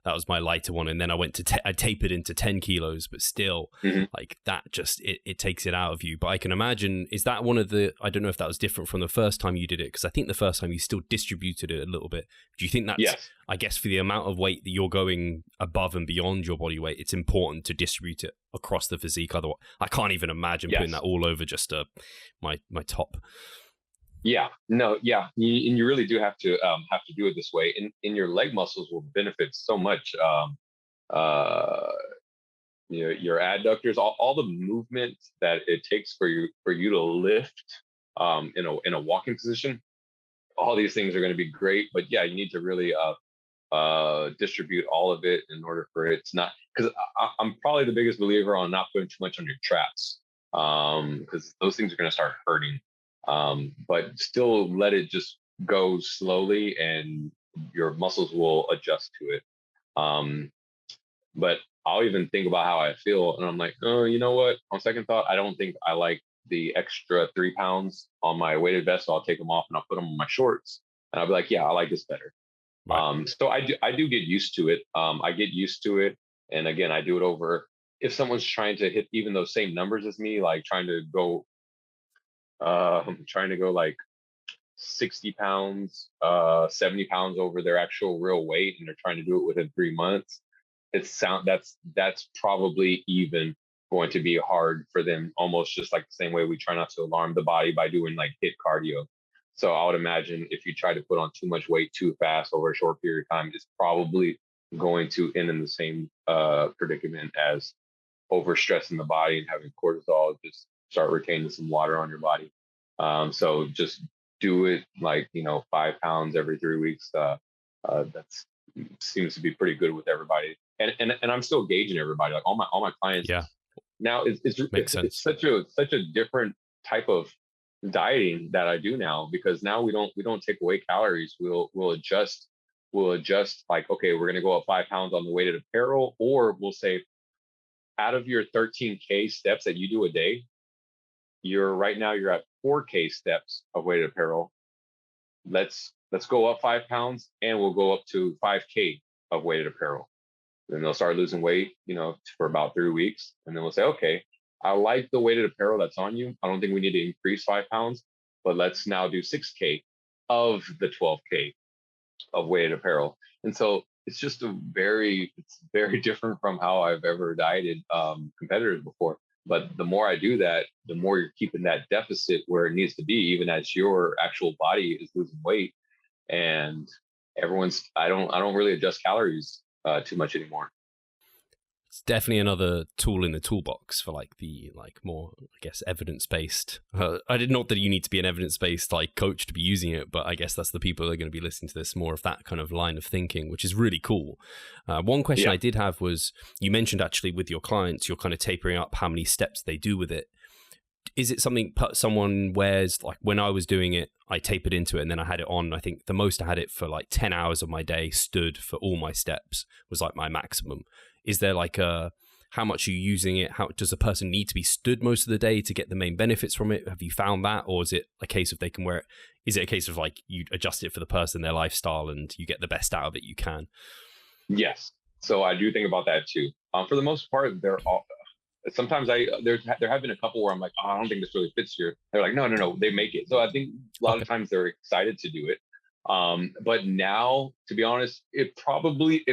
That was my lighter one. And then I went to, I tapered into 10 kilos, but still like that just, it takes it out of you. But I can imagine, is that one of the, I don't know if that was different from the first time you did it, because I think the first time you still distributed it a little bit. Do you think that's, Yes. I guess for the amount of weight that you're going above and beyond your body weight, it's important to distribute it across the physique. Otherwise, I can't even imagine putting that all over just my top. Yeah, no, yeah, and you really do have to do it this way, and your leg muscles will benefit so much. Your adductors, all the movement that it takes for you to lift in a walking position. All these things are going to be great, but yeah, you need to really distribute all of it in order for it to not. Because I'm probably the biggest believer on not putting too much on your traps, because those things are going to start hurting. But still let it just go slowly and your muscles will adjust to it. But I'll even think about how I feel and I'm like, oh, you know what? On second thought, I don't think I like the extra 3 pounds on my weighted vest. So I'll take them off and I'll put them on my shorts. And I'll be like, yeah, I like this better. Right. So I do get used to it. I get used to it. And again, I do it over, if someone's trying to hit even those same numbers as me, like trying to go like 60 pounds, 70 pounds over their actual real weight, and they're trying to do it within 3 months. That's probably even going to be hard for them, almost just like the same way we try not to alarm the body by doing like HIIT cardio. So I would imagine if you try to put on too much weight too fast over a short period of time, it's probably going to end in the same predicament as overstressing the body and having cortisol just start retaining some water on your body. So just do it like, 5 pounds every 3 weeks. That's seems to be pretty good with everybody. And I'm still gauging everybody, like all my clients. Yeah. Now it's such a different type of dieting that I do now, because now we don't take away calories. We'll adjust like, okay, we're going to go up 5 pounds on the weighted apparel, or we'll say out of your 13K steps that you do a day, you're at 4K steps of weighted apparel. Let's go up 5 pounds and we'll go up to 5K of weighted apparel. Then they'll start losing weight, for about 3 weeks. And then we'll say, okay, I like the weighted apparel that's on you. I don't think we need to increase 5 pounds, but let's now do 6K of the 12K of weighted apparel. And so it's just very different from how I've ever dieted competitors before. But the more I do that, the more you're keeping that deficit where it needs to be, even as your actual body is losing weight. And I don't really adjust calories too much anymore. It's definitely another tool in the toolbox for like the more, I guess, evidence-based. I did not that you need to be an evidence-based coach to be using it, but I guess that's the people that are going to be listening to this, more of that kind of line of thinking, which is really cool. One question I did have was, you mentioned actually with your clients, you're kind of tapering up how many steps they do with it. Is it something someone wears? Like when I was doing it, I tapered into it and then I had it on. I think the most I had it for like 10 hours of my day stood for all my steps was like my maximum. Is there how much are you using it? How does a person need to be stood most of the day to get the main benefits from it? Have you found that? Or is it a case of they can wear it? Is it a case of like you adjust it for the person, their lifestyle, and you get the best out of it you can? Yes. So I do think about that too. For the most part, sometimes there have been a couple where I'm like, oh, I don't think this really fits here. They're like, no, they make it. So I think a lot of times they're excited to do it. But now, to be honest, it probably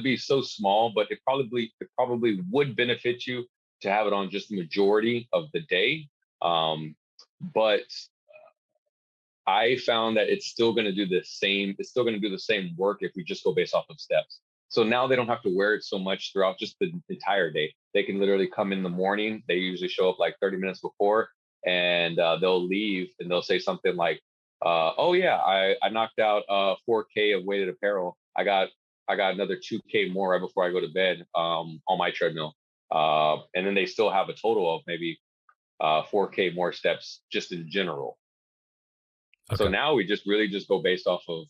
be so small, but it probably would benefit you to have it on just the majority of the day. But I found that it's still going to do the same. It's still going to do the same work if we just go based off of steps. So now they don't have to wear it so much throughout just the entire day. They can literally come in the morning. They usually show up like 30 minutes before, and they'll leave and they'll say something like, oh yeah, I knocked out 4K of weighted apparel. I got another 2K more right before I go to bed on my treadmill. And then they still have a total of maybe 4K more steps just in general. Okay. So now we really just go based off of,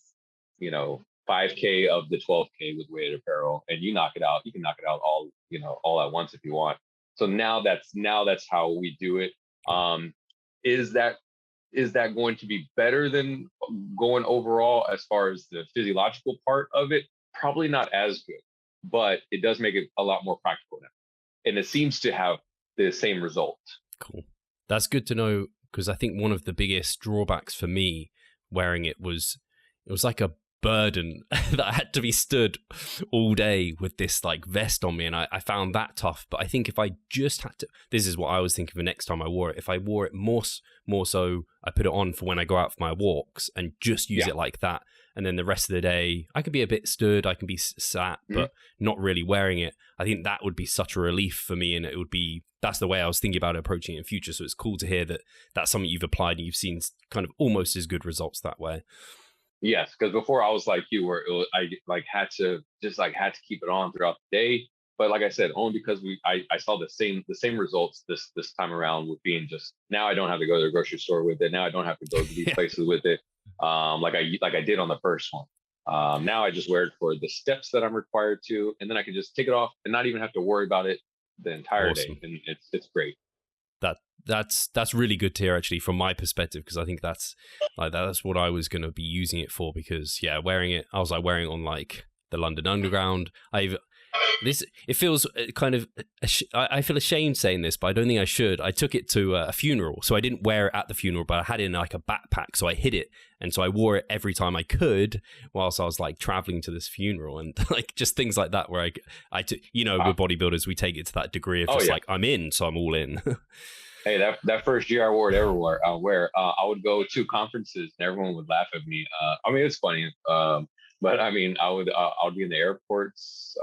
5K of the 12K with weighted apparel, and you knock it out. You can knock it out all at once if you want. So now that's how we do it. Is that is that going to be better than going overall as far as the physiological part of it? Probably not as good, but it does make it a lot more practical now. And it seems to have the same result. Cool. That's good to know, because I think one of the biggest drawbacks for me wearing it was like a burden that I had to be stood all day with this like vest on me, and I found that tough. But I think if I just had to, this is what I was thinking for next time I wore it. If I wore it more so, I put it on for when I go out for my walks and just use it like that, and then the rest of the day I can be a bit stood, I can be sat, but not really wearing it. I think that would be such a relief for me, and it would be, that's the way I was thinking about approaching it in future. So it's cool to hear that that's something you've applied and you've seen kind of almost as good results that way. Yes, because before I was like you, where I had to keep it on throughout the day. But like I said, only because I saw the same results this time around with being just, now I don't have to go to the grocery store with it. Now I don't have to go to these places with it. Like I did on the first one. Now I just wear it for the steps that I'm required to, and then I can just take it off and not even have to worry about it the entire day. And it's great. That's really good to hear, actually, from my perspective, because I think that's what I was going to be using it for. Because wearing it, I was like wearing it on like the London Underground. It feels kind of, I feel ashamed saying this, but I don't think I should. I took it to a funeral, so I didn't wear it at the funeral, but I had it in like a backpack, so I hid it, and so I wore it every time I could whilst I was like traveling to this funeral, and like just things like that, where with bodybuilders, we take it to that degree of like, I'm in, so I'm all in. Hey, that first year I wore it everywhere. I would go to conferences and everyone would laugh at me. I mean, it's funny. But I mean, I would be in the airports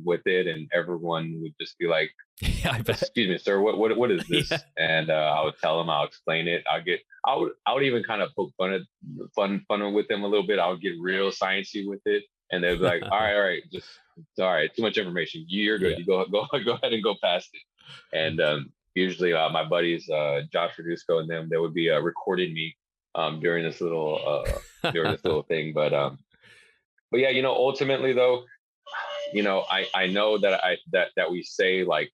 with it, and everyone would just be like, "Excuse me, sir, what is this?" Yeah. And I would tell them, I'll explain it. I would even kind of poke fun with them a little bit. I would get real sciencey with it, and they'd be like, "All right, just all right, too much information. You're good. You go ahead and go past it." And usually, my buddies, Josh Radusco and them, they would be recording me during this little thing, But yeah, ultimately though, I know that we say like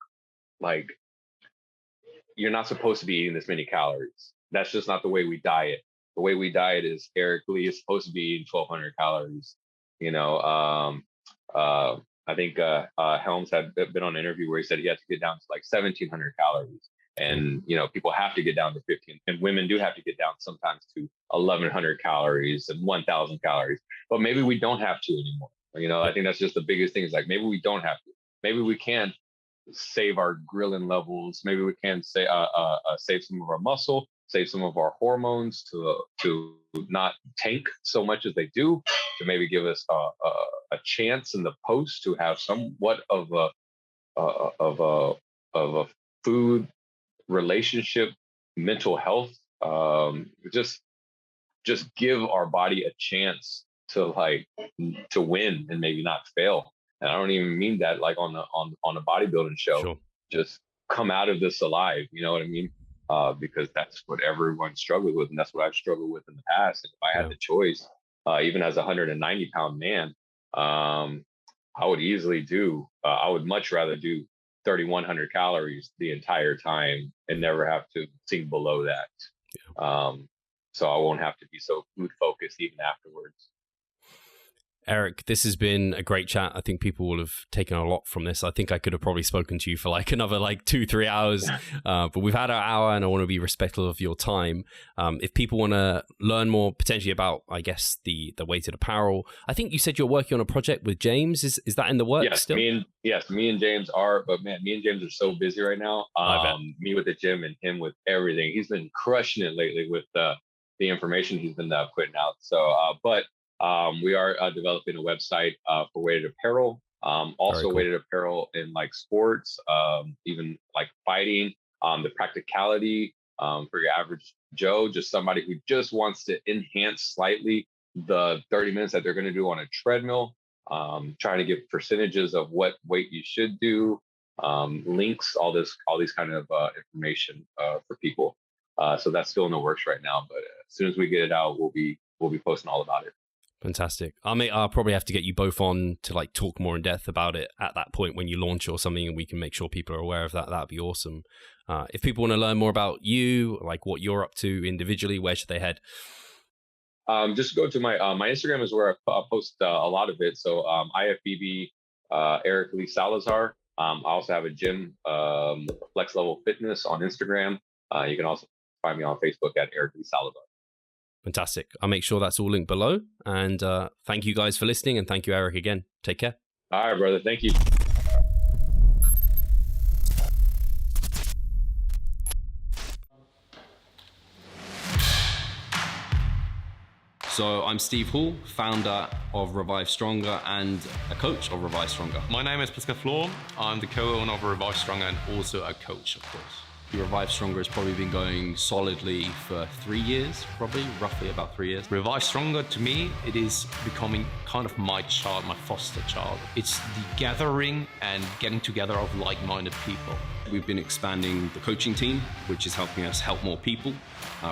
you're not supposed to be eating this many calories. That's just not the way we diet. The way we diet is Eric Lee is supposed to be eating 1,200 calories. I think Helms had been on an interview where he said he had to get down to like 1,700 calories. And, people have to get down to 15, and women do have to get down sometimes to 1,100 calories and 1,000 calories, but maybe we don't have to anymore. I think that's just the biggest thing, is like, maybe we don't have to. Maybe we can save our ghrelin levels. Maybe we can save some of our muscle, save some of our hormones to not tank so much as they do, to maybe give us a chance in the post to have somewhat of a food relationship, mental health, just give our body a chance to win and maybe not fail. And I don't even mean that like on a bodybuilding show. Sure. Just come out of this alive, you know what I mean? Because that's what everyone struggled with, and that's what I've struggled with in the past. And if I had the choice, even as a 190-pound man, I would easily do. I would much rather do 3,100 calories the entire time and never have to sink below that. So I won't have to be so food focused even afterwards. Eric, this has been a great chat. I think people will have taken a lot from this. I think I could have probably spoken to you for like another 2-3 hours, but we've had our hour, and I want to be respectful of your time. If people want to learn more potentially about, I guess, the weighted apparel, I think you said you're working on a project with James. Is that in the works still? Me and James are, but man, me and James are so busy right now. Me with the gym and him with everything. He's been crushing it lately with the information he's been putting out. So, we are developing a website for weighted apparel. Also cool. Weighted apparel in like sports, even like fighting, the practicality for your average Joe, just somebody who just wants to enhance slightly the 30 minutes that they're going to do on a treadmill, trying to give percentages of what weight you should do, links, all these kind of information for people. So that's still in the works right now, but as soon as we get it out, we'll be posting all about it. Fantastic. I'll probably have to get you both on to like talk more in depth about it at that point when you launch or something, and we can make sure people are aware of that. That'd be awesome. If people want to learn more about you, like what you're up to individually, where should they head? Just go to my Instagram is where I post a lot of it. So IFBB Eric Lee Salazar. I also have a gym, Flex Level Fitness on Instagram. You can also find me on Facebook at Eric Lee Salazar. Fantastic. I'll make sure that's all linked below. And thank you guys for listening. And thank you, Eric, again. Take care. All right, brother. Thank you. So I'm Steve Hall, founder of Revive Stronger and a coach of Revive Stronger. My name is Pascal Flor. I'm the co-owner of Revive Stronger and also a coach, of course. Revive Stronger has probably been going solidly for 3 years, roughly about 3 years. Revive Stronger, to me, it is becoming kind of my child, my foster child. It's the gathering and getting together of like-minded people. We've been expanding the coaching team, which is helping us help more people,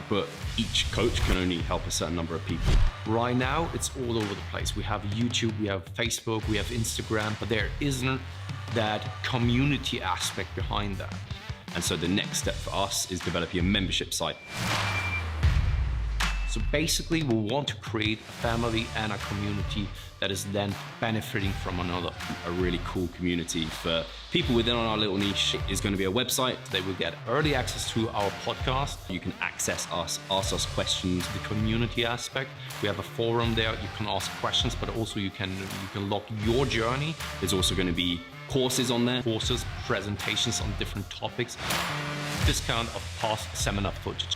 but each coach can only help a certain number of people. Right now, it's all over the place. We have YouTube, we have Facebook, we have Instagram, but there isn't that community aspect behind that. And so the next step for us is developing a membership site. So basically, we want to create a family and a community that is then benefiting from another. A really cool community for people within our little niche is going to be a website. They will get early access to our podcast. You can access us, ask us questions. The community aspect, we have a forum there. You can ask questions, but also you can log your journey. There's also going to be courses on there. Courses, presentations on different topics. Discount of past seminar footage.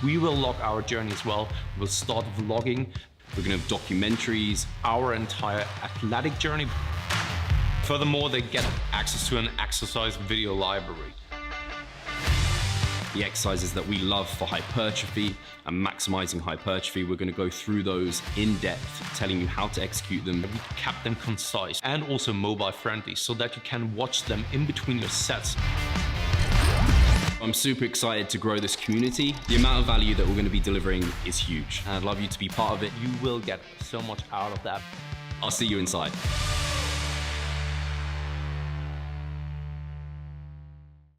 We will log our journey as well. We'll start vlogging. We're going to have documentaries. Our entire athletic journey. Furthermore, they get access to an exercise video library. The exercises that we love for hypertrophy and maximizing hypertrophy, we're going to go through those in depth, telling you how to execute them. We kept them concise and also mobile friendly so that you can watch them in between your sets. I'm super excited to grow this community. The amount of value that we're going to be delivering is huge. And I'd love you to be part of it. You will get so much out of that. I'll see you inside.